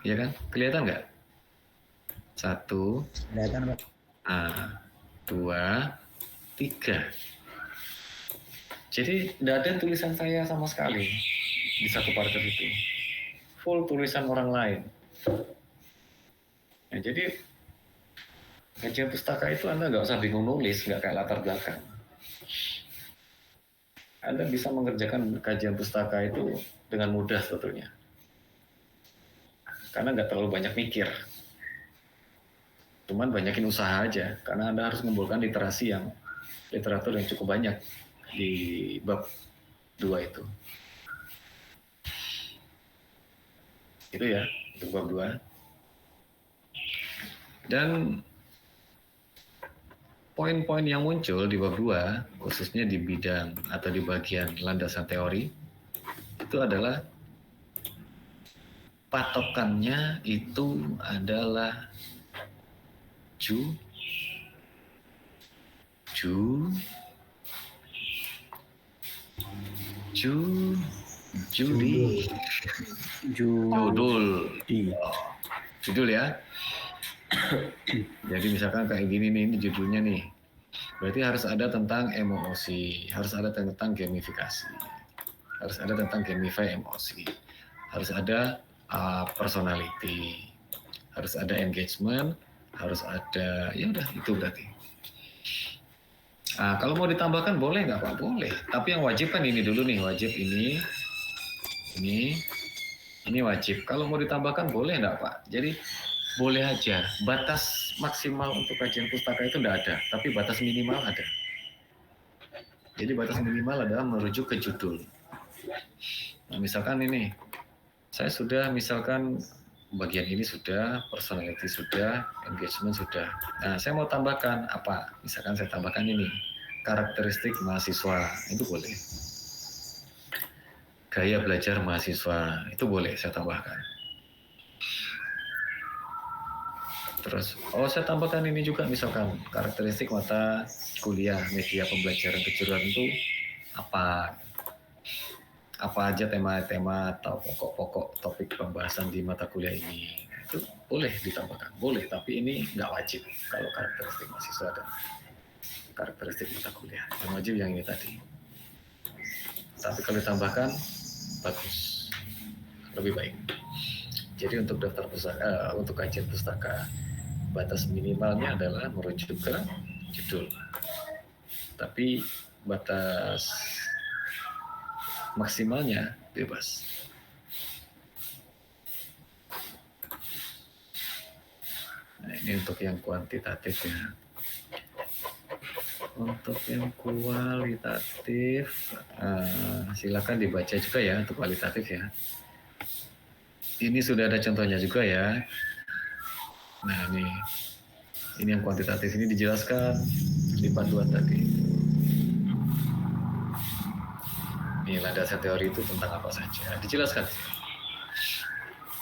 Ya kan? Kelihatan nggak? 1, Kelihatan, Pak. 2, 3. Jadi tidak ada tulisan saya sama sekali di satu paragraf itu. Full tulisan orang lain. Nah, jadi kajian pustaka itu Anda nggak usah bingung nulis, nggak kayak latar belakang. Anda bisa mengerjakan kajian pustaka itu dengan mudah sebetulnya. Karena nggak terlalu banyak mikir. Cuman banyakin usaha aja, karena Anda harus mengumpulkan literatur yang cukup banyak di bab 2 itu. Itu ya, untuk bab 2. Dan poin-poin yang muncul di bab 2, khususnya di bidang atau di bagian landasan teori, itu adalah patokannya itu adalah judul ya. Jadi misalkan kayak gini nih, ini judulnya nih. Berarti harus ada tentang emosi, harus ada tentang gamifikasi, harus ada tentang gamify emosi, harus ada personality, harus ada engagement, harus ada, ya udah itu berarti. Kalau mau ditambahkan boleh nggak Pak? Boleh. Tapi yang wajib kan ini dulu nih, wajib ini wajib. Kalau mau ditambahkan boleh nggak Pak? Jadi boleh aja. Batas maksimal untuk kajian pustaka itu nggak ada, tapi batas minimal ada. Jadi batas minimal adalah merujuk ke judul. Nah, misalkan ini, saya sudah misalkan bagian ini sudah, personality sudah, engagement sudah. Nah, saya mau tambahkan apa? Misalkan saya tambahkan ini, karakteristik mahasiswa, itu boleh. Gaya belajar mahasiswa, itu boleh saya tambahkan. Terus, saya tambahkan ini juga misalkan, karakteristik mata kuliah, media pembelajaran kejuruan itu apa? Apa aja tema-tema atau pokok-pokok topik pembahasan di mata kuliah ini, itu boleh ditambahkan, boleh, tapi ini nggak wajib kalau karakteristik mahasiswa dan karakteristik mata kuliah. Yang wajib yang ini tadi. Tapi kalau ditambahkan, bagus, lebih baik. Jadi untuk daftar pustaka, untuk kajian pustaka batas minimalnya adalah merujuk ke judul. Tapi batas maksimalnya bebas. Nah, ini untuk yang kuantitatif ya. Untuk yang kualitatif, silakan dibaca juga ya untuk kualitatif ya. Ini sudah ada contohnya juga ya. Nah ini yang kuantitatif ini dijelaskan di panduan tadi. Ini landasan teori itu tentang apa saja, dijelaskan.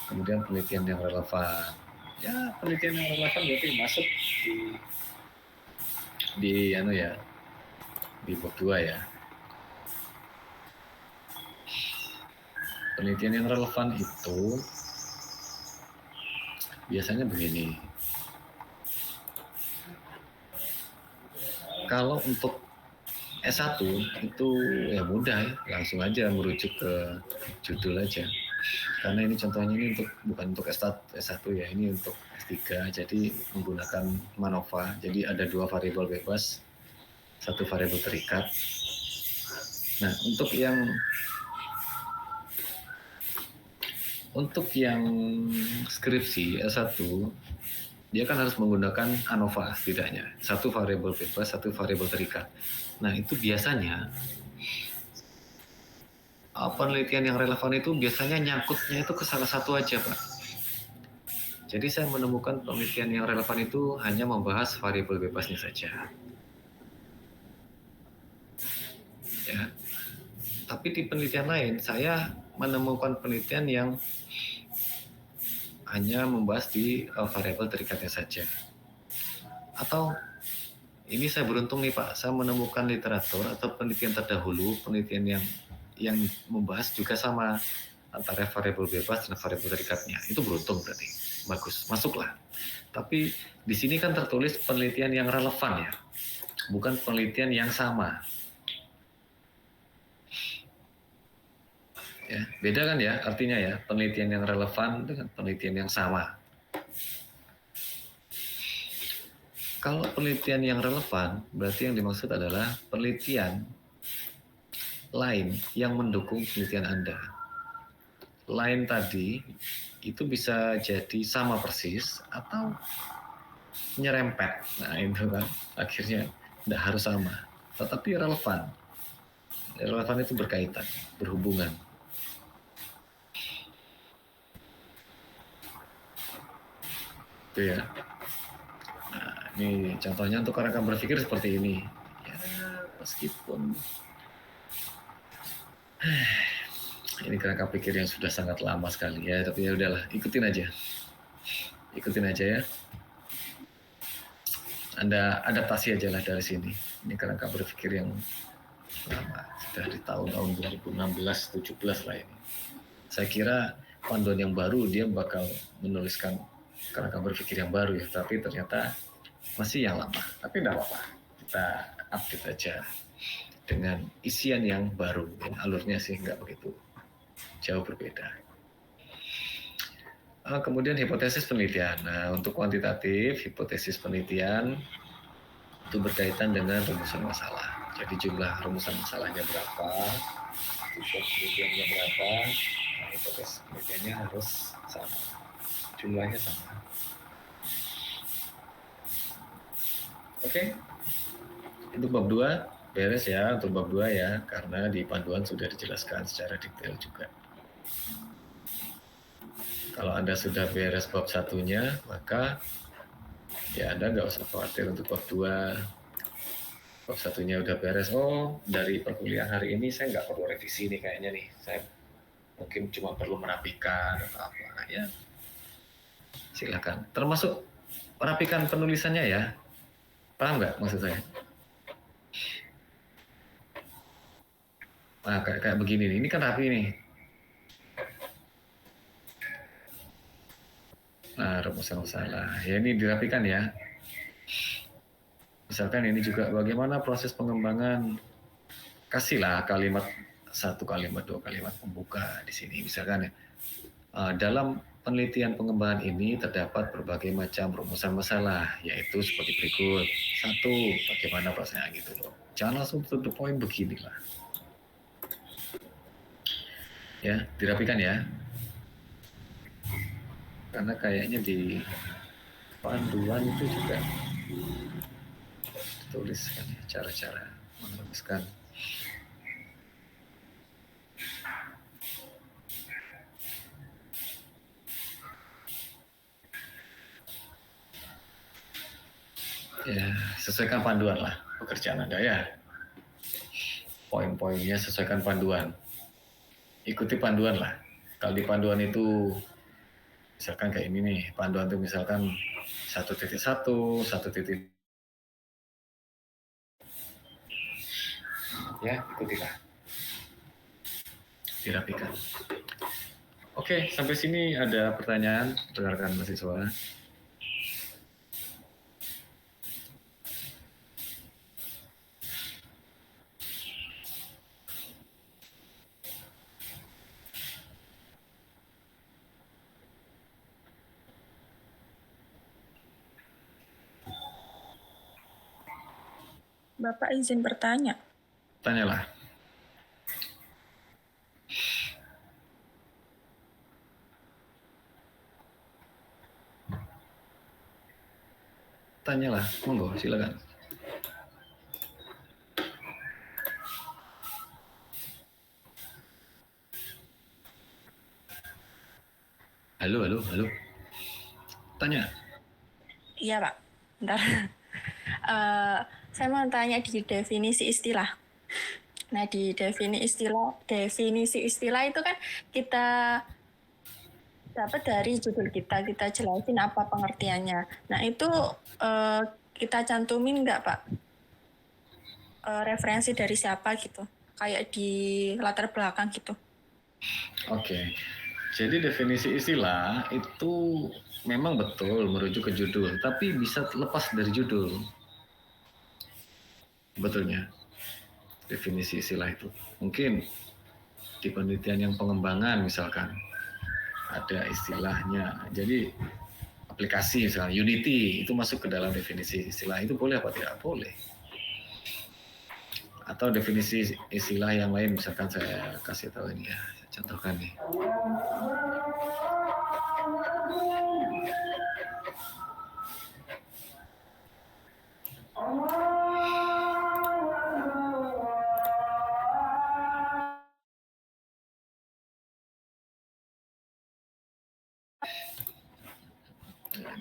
Kemudian penelitian yang relevan. Ya, penelitian yang relevan berarti masuk di bab 2 ya. Penelitian yang relevan itu biasanya begini. Kalau untuk S1 itu ya mudah ya, langsung aja merujuk ke judul aja. Karena ini contohnya ini bukan untuk S1 ya, ini untuk S3, jadi menggunakan MANOVA. Jadi ada 2 variabel bebas, 1 variabel terikat. Nah, untuk yang skripsi S1, dia kan harus menggunakan ANOVA setidaknya. 1 variabel bebas, 1 variabel terikat. Nah, itu biasanya penelitian yang relevan itu biasanya nyangkutnya itu ke salah satu aja, Pak. Jadi saya menemukan penelitian yang relevan itu hanya membahas variabel bebasnya saja. Ya. Tapi di penelitian lain, saya menemukan penelitian yang hanya membahas di variabel terikatnya saja. Atau ini saya beruntung nih Pak, saya menemukan literatur atau penelitian terdahulu, penelitian yang membahas juga sama antara variabel bebas dan variabel terikatnya. Itu beruntung berarti, bagus, masuklah. Tapi di sini kan tertulis penelitian yang relevan ya, bukan penelitian yang sama. Ya, beda kan ya artinya ya, penelitian yang relevan dengan penelitian yang sama. Kalau penelitian yang relevan, berarti yang dimaksud adalah penelitian lain yang mendukung penelitian Anda. Lain tadi itu bisa jadi sama persis atau nyerempet. Nah itu kan akhirnya tidak harus sama, tetapi relevan. Relevan itu berkaitan, berhubungan. Itu ya. Nah, ini contohnya untuk kerangka berpikir seperti ini. Ya, meskipun ini kerangka pikir yang sudah sangat lama sekali ya, tapi ya udahlah, ikutin aja ya. Anda adaptasi aja lah dari sini. Ini kerangka berpikir yang lama, sudah di tahun 2016-17 lah ini. Saya kira panduan yang baru dia bakal menuliskan kerangka berpikir yang baru ya, tapi ternyata masih yang lama. Tapi tidak apa-apa, kita update aja dengan isian yang baru. Alurnya sih nggak begitu jauh berbeda. Kemudian hipotesis penelitian. Nah, untuk kuantitatif, hipotesis penelitian itu berkaitan dengan rumusan masalah. Jadi jumlah rumusan masalahnya berapa, tipe penelitiannya berapa, nah, hipotesis penelitiannya harus sama, jumlahnya sama. Oke, untuk bab 2 beres ya, untuk bab 2 ya, karena di panduan sudah dijelaskan secara detail juga. Kalau Anda sudah beres bab 1-nya, maka ya Anda nggak usah khawatir untuk bab 2. Bab 1-nya udah beres. Oh, dari perkuliahan hari ini saya nggak perlu revisi nih kayaknya nih. Saya mungkin cuma perlu merapikan atau apa ya. Silakan. Termasuk merapikan penulisannya ya. Paham nggak maksud saya? Nah, kayak begini nih. Ini kan rapi nih. Nah, rumusan masalah. Ya ini dirapikan ya. Misalkan ini juga bagaimana proses pengembangan. Kasihlah kalimat 1 kalimat 2 kalimat pembuka di sini misalkan ya. Dalam penelitian pengembangan ini terdapat berbagai macam rumusan masalah, yaitu seperti berikut. 1, bagaimana prosesnya gitu loh. Jangan langsung to the point beginilah. Ya, dirapikan ya. Karena kayaknya di panduan itu juga tuliskan cara-cara menuliskan. Ya, sesuaikan panduan lah pekerjaan Anda ya. Poin-poinnya sesuaikan panduan. Ikuti panduan lah. Kalau di panduan itu misalkan kayak ini nih, panduan itu misalkan 1.1, 1. Ya, ikutilah. Dirapikan. Oke, sampai sini ada pertanyaan rekan mahasiswa. Bapak izin bertanya. Tanyalah. Tanyalah, monggo, silakan. Halo. Tanya. Iya, Pak. Bentar. Saya mau tanya di definisi istilah. Nah, di definisi istilah itu kan kita dapat dari judul kita jelasin apa pengertiannya. Nah, itu kita cantumin nggak, Pak? Referensi dari siapa gitu? Kayak di latar belakang gitu. Oke. Jadi definisi istilah itu memang betul merujuk ke judul, tapi bisa lepas dari judul. Betulnya. Definisi istilah itu. Mungkin di penelitian yang pengembangan misalkan ada istilahnya. Jadi aplikasi misalnya Unity itu masuk ke dalam definisi istilah, itu boleh apa tidak? Boleh. Atau definisi istilah yang lain misalkan saya kasih tahu ini ya, saya contohkan nih.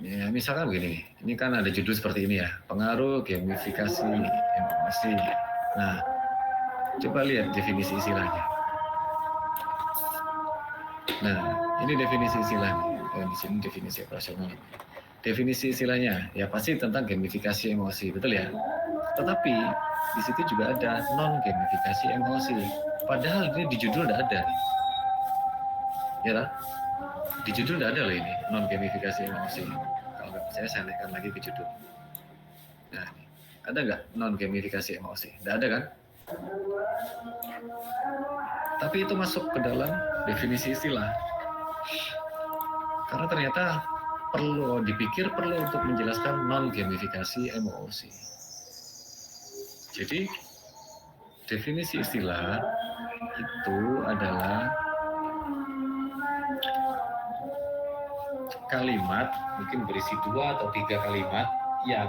Ya, misalkan begini, ini kan ada judul seperti ini ya, pengaruh gamifikasi emosi. Nah, coba lihat definisi istilahnya. Nah, ini definisi istilahnya. Di sini definisi operasional. Definisi istilahnya, ya pasti tentang gamifikasi emosi, betul ya? Tetapi di situ juga ada non gamifikasi emosi. Padahal ini di judul tidak ada. Ya lah? Di judul tidak ada loh ini non gamifikasi emosi. Kalau nggak percaya saya naikkan lagi ke judul. Nah, ini. Ada nggak non gamifikasi emosi? Tidak ada kan? Tapi itu masuk ke dalam definisi istilah. Karena ternyata perlu untuk menjelaskan non gamifikasi emosi. Jadi definisi istilah itu adalah kalimat, mungkin berisi 2 atau 3 kalimat yang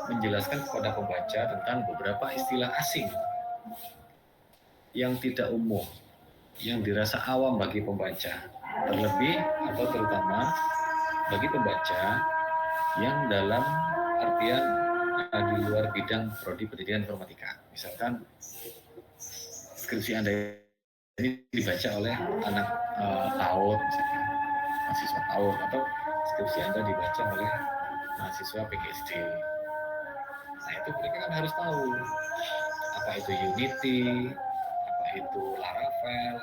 menjelaskan kepada pembaca tentang beberapa istilah asing yang tidak umum, yang dirasa awam bagi pembaca, terlebih atau terutama bagi pembaca yang dalam artian di luar bidang prodi pendidikan informatika. Misalkan skripsi Anda ini dibaca oleh anak PAUD, misalkan mahasiswa PAUD, atau skripsi Anda dibaca oleh mahasiswa PGSD. Nah, itu mereka kan harus tahu apa itu Unity, apa itu Laravel,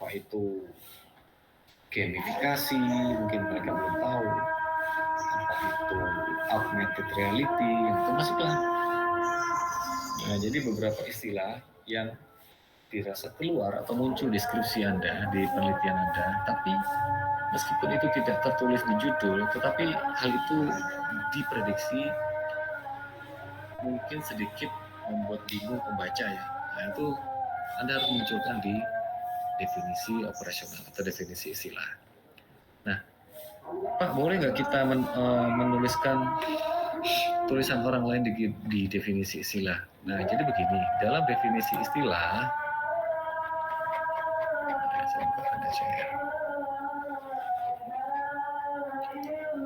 apa itu gamifikasi, mungkin mereka belum tahu, apa itu augmented reality, itu masuklah. Nah, jadi beberapa istilah yang dirasa keluar atau muncul di skripsi Anda, di penelitian Anda, tapi meskipun itu tidak tertulis di judul, tetapi hal itu diprediksi mungkin sedikit membuat bingung pembaca ya. Nah itu Anda harus munculkan di definisi operasional atau definisi istilah. Nah, Pak, boleh nggak kita menuliskan tulisan orang lain di definisi istilah? Nah, jadi begini, dalam definisi istilah,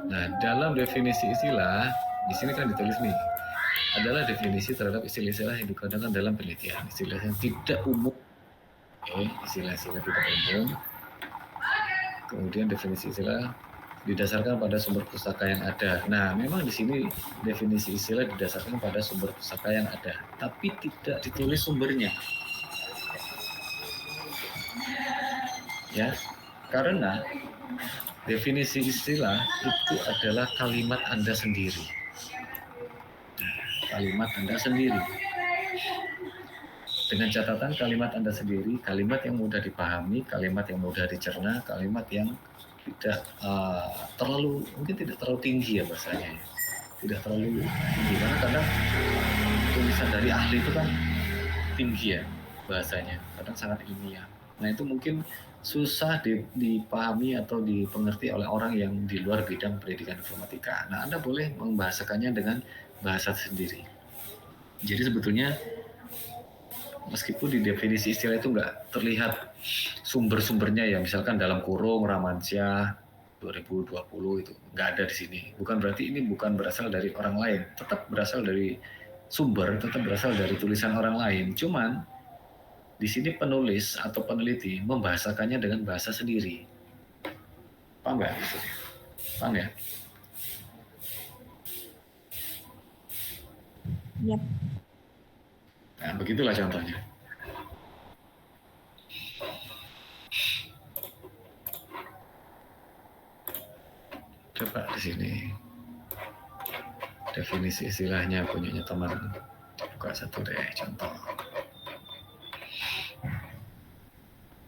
nah, dalam definisi istilah, di sini kan ditulis nih, adalah definisi terhadap istilah-istilah yang digunakan dalam penelitian, istilah yang tidak umum, istilah-istilah tidak umum. Kemudian definisi istilah didasarkan pada sumber pustaka yang ada. Nah, memang di sini definisi istilah didasarkan pada sumber pustaka yang ada, tapi tidak ditulis sumbernya. Ya, karena definisi istilah itu adalah kalimat Anda sendiri. Kalimat Anda sendiri. Dengan catatan kalimat Anda sendiri, kalimat yang mudah dipahami, kalimat yang mudah dicerna, kalimat yang tidak mungkin tidak terlalu tinggi ya bahasanya, tidak terlalu tinggi karena kadang tulisan dari ahli itu kan tinggi ya bahasanya, kadang sangat ilmiah. Nah itu mungkin susah dipahami atau dipengerti oleh orang yang di luar bidang pendidikan informatika. Nah Anda boleh membahasakannya dengan bahasa sendiri. Jadi sebetulnya meskipun di definisi istilah itu nggak terlihat sumber-sumbernya ya, misalkan dalam kurung Ramansyah 2020 itu nggak ada di sini. Bukan berarti ini bukan berasal dari orang lain, tetap berasal dari sumber, tetap berasal dari tulisan orang lain. Cuman di sini penulis atau peneliti membahasakannya dengan bahasa sendiri. Paham nggak? Paham ya? Yep. Nah, begitulah contohnya. Coba di sini definisi istilahnya punyanya teman, buka satu deh contoh.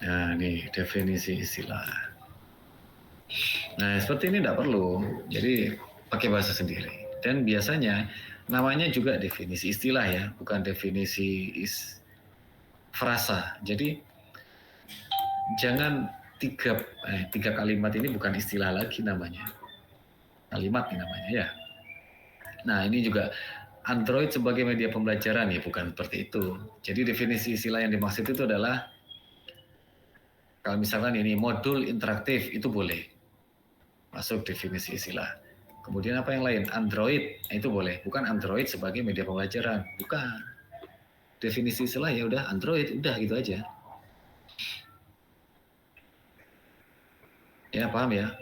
Nah, nih definisi istilah. Nah, seperti ini tidak perlu. Jadi pakai bahasa sendiri. Dan biasanya namanya juga definisi istilah ya, bukan definisi frasa. Jadi jangan tiga kalimat ini bukan istilah lagi namanya. Kalimat ini namanya ya. Nah, ini juga Android sebagai media pembelajaran ya, bukan seperti itu. Jadi definisi istilah yang dimaksud itu adalah kalau misalkan ini modul interaktif itu boleh masuk definisi istilah. Kemudian apa yang lain? Android itu boleh, bukan Android sebagai media pembelajaran, bukan. Definisi istilah ya udah Android, udah gitu aja. Ya paham ya?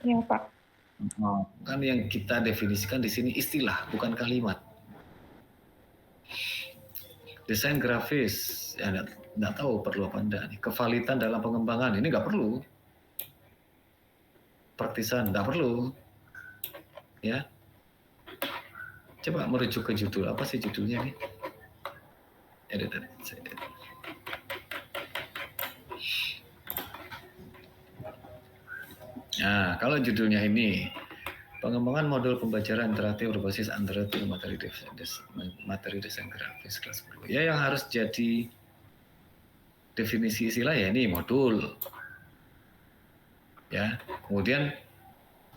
Ya Pak. Kan yang kita definisikan di sini istilah, bukan kalimat. Desain grafis, ya nggak tahu perlu apa enggak nih. Kevalitan dalam pengembangan ini nggak perlu. Praktisan nggak perlu. Ya. Coba merujuk ke judul. Apa sih judulnya nih? Nah, kalau judulnya ini pengembangan modul pembelajaran interaktif berbasis Android untuk materi desain grafis kelas 10. Ya yang harus jadi definisi istilah ya ini modul. Ya, kemudian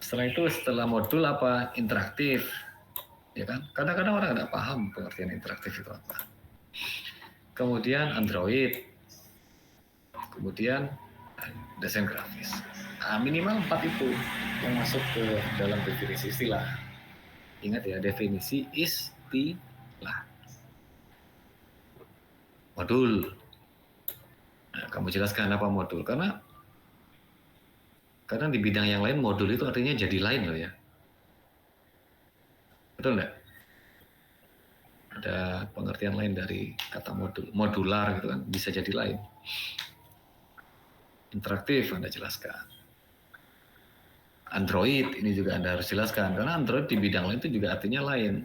setelah modul apa? Interaktif. Ya kan? Kadang-kadang orang nggak paham pengertian interaktif itu apa. Kemudian Android. Kemudian desain grafis. Nah, minimal 4 itu yang masuk ke dalam definisi istilah. Ingat ya, definisi istilah. Modul. Nah, kamu jelaskan apa modul? Karena di bidang yang lain modul itu artinya jadi lain loh ya. Betul nggak? Ada pengertian lain dari kata modul. Modular gitu kan, bisa jadi lain. Interaktif Anda jelaskan. Android ini juga Anda harus jelaskan karena Android di bidang lain itu juga artinya lain.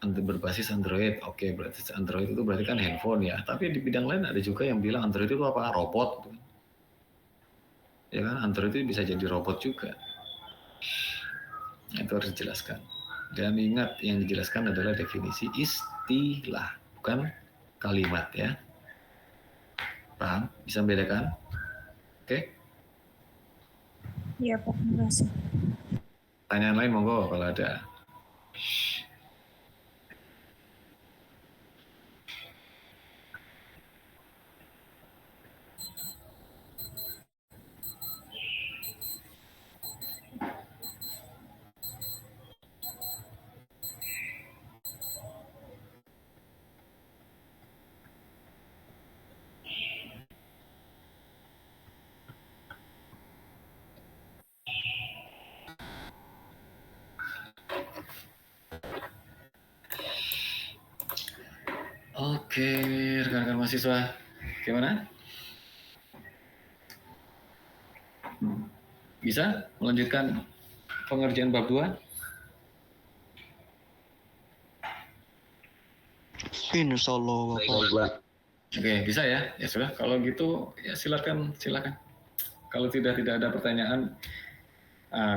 berbasis Android. Oke, berarti Android itu berarti kan handphone ya. Tapi di bidang lain ada juga yang bilang Android itu apa? Robot. Ya kan, Android itu bisa jadi robot juga. Itu harus dijelaskan. Dan ingat, yang dijelaskan adalah definisi istilah, bukan kalimat ya. Paham? Bisa membedakan? Oke? Iya Pak, terima kasih. Pertanyaan lain monggo kalau ada. Oke, rekan-rekan mahasiswa, gimana? Bisa melanjutkan pengerjaan bab 2? Insya Allah Bapak. Oke, bisa ya? Ya sudah, kalau gitu ya silakan. Kalau tidak ada pertanyaan,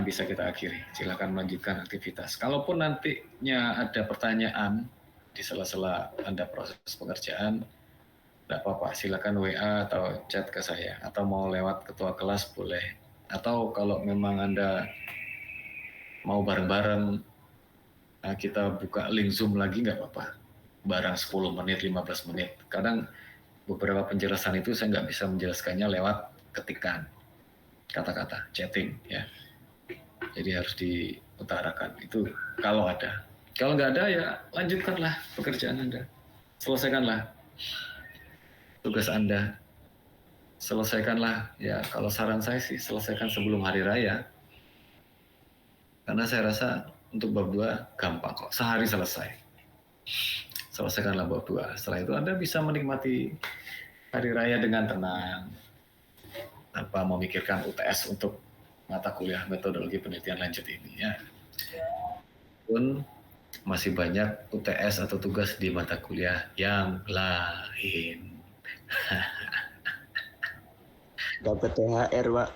bisa kita akhiri. Silakan melanjutkan aktivitas. Kalaupun nantinya ada pertanyaan di sela-sela Anda proses pengerjaan, tidak apa-apa, silakan WA atau chat ke saya, atau mau lewat ketua kelas boleh. Atau kalau memang Anda mau bareng-bareng, kita buka link Zoom lagi nggak apa-apa. Barang 10 menit, 15 menit. Kadang beberapa penjelasan itu saya nggak bisa menjelaskannya lewat ketikan, kata-kata, chatting ya. Jadi harus diutarakan, itu kalau ada. Kalau nggak ada ya lanjutkanlah pekerjaan Anda. Selesaikanlah tugas Anda. Selesaikanlah, ya kalau saran saya sih selesaikan sebelum hari raya. Karena saya rasa untuk bab 2 gampang kok, sehari selesai. Selesaikanlah bab 2. Setelah itu Anda bisa menikmati hari raya dengan tenang, tanpa memikirkan UTS untuk mata kuliah metodologi penelitian lanjut ini ya. Pun masih banyak UTS atau tugas di mata kuliah yang lain. Dapat THR Pak.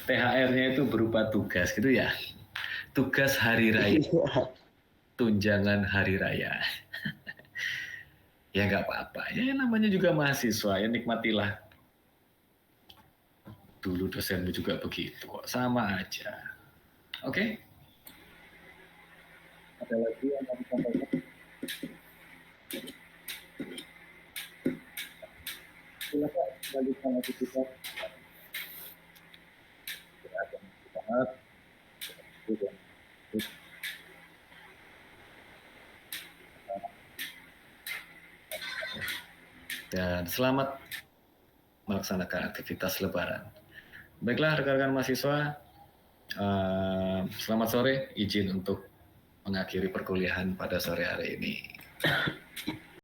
THR-nya itu berupa tugas gitu ya. Tugas hari raya, tunjangan hari raya. Ya nggak apa-apa, ya namanya juga mahasiswa, ya nikmatilah. Dulu dosenmu juga begitu kok, sama aja. Oke? Ada lagi yang mau disampaikan? Silakan lanjutkan aktivitas. Banget. Dan selamat melaksanakan aktivitas Lebaran. Baiklah rekan-rekan mahasiswa, selamat sore. Izin untuk mengakhiri perkuliahan pada sore hari ini.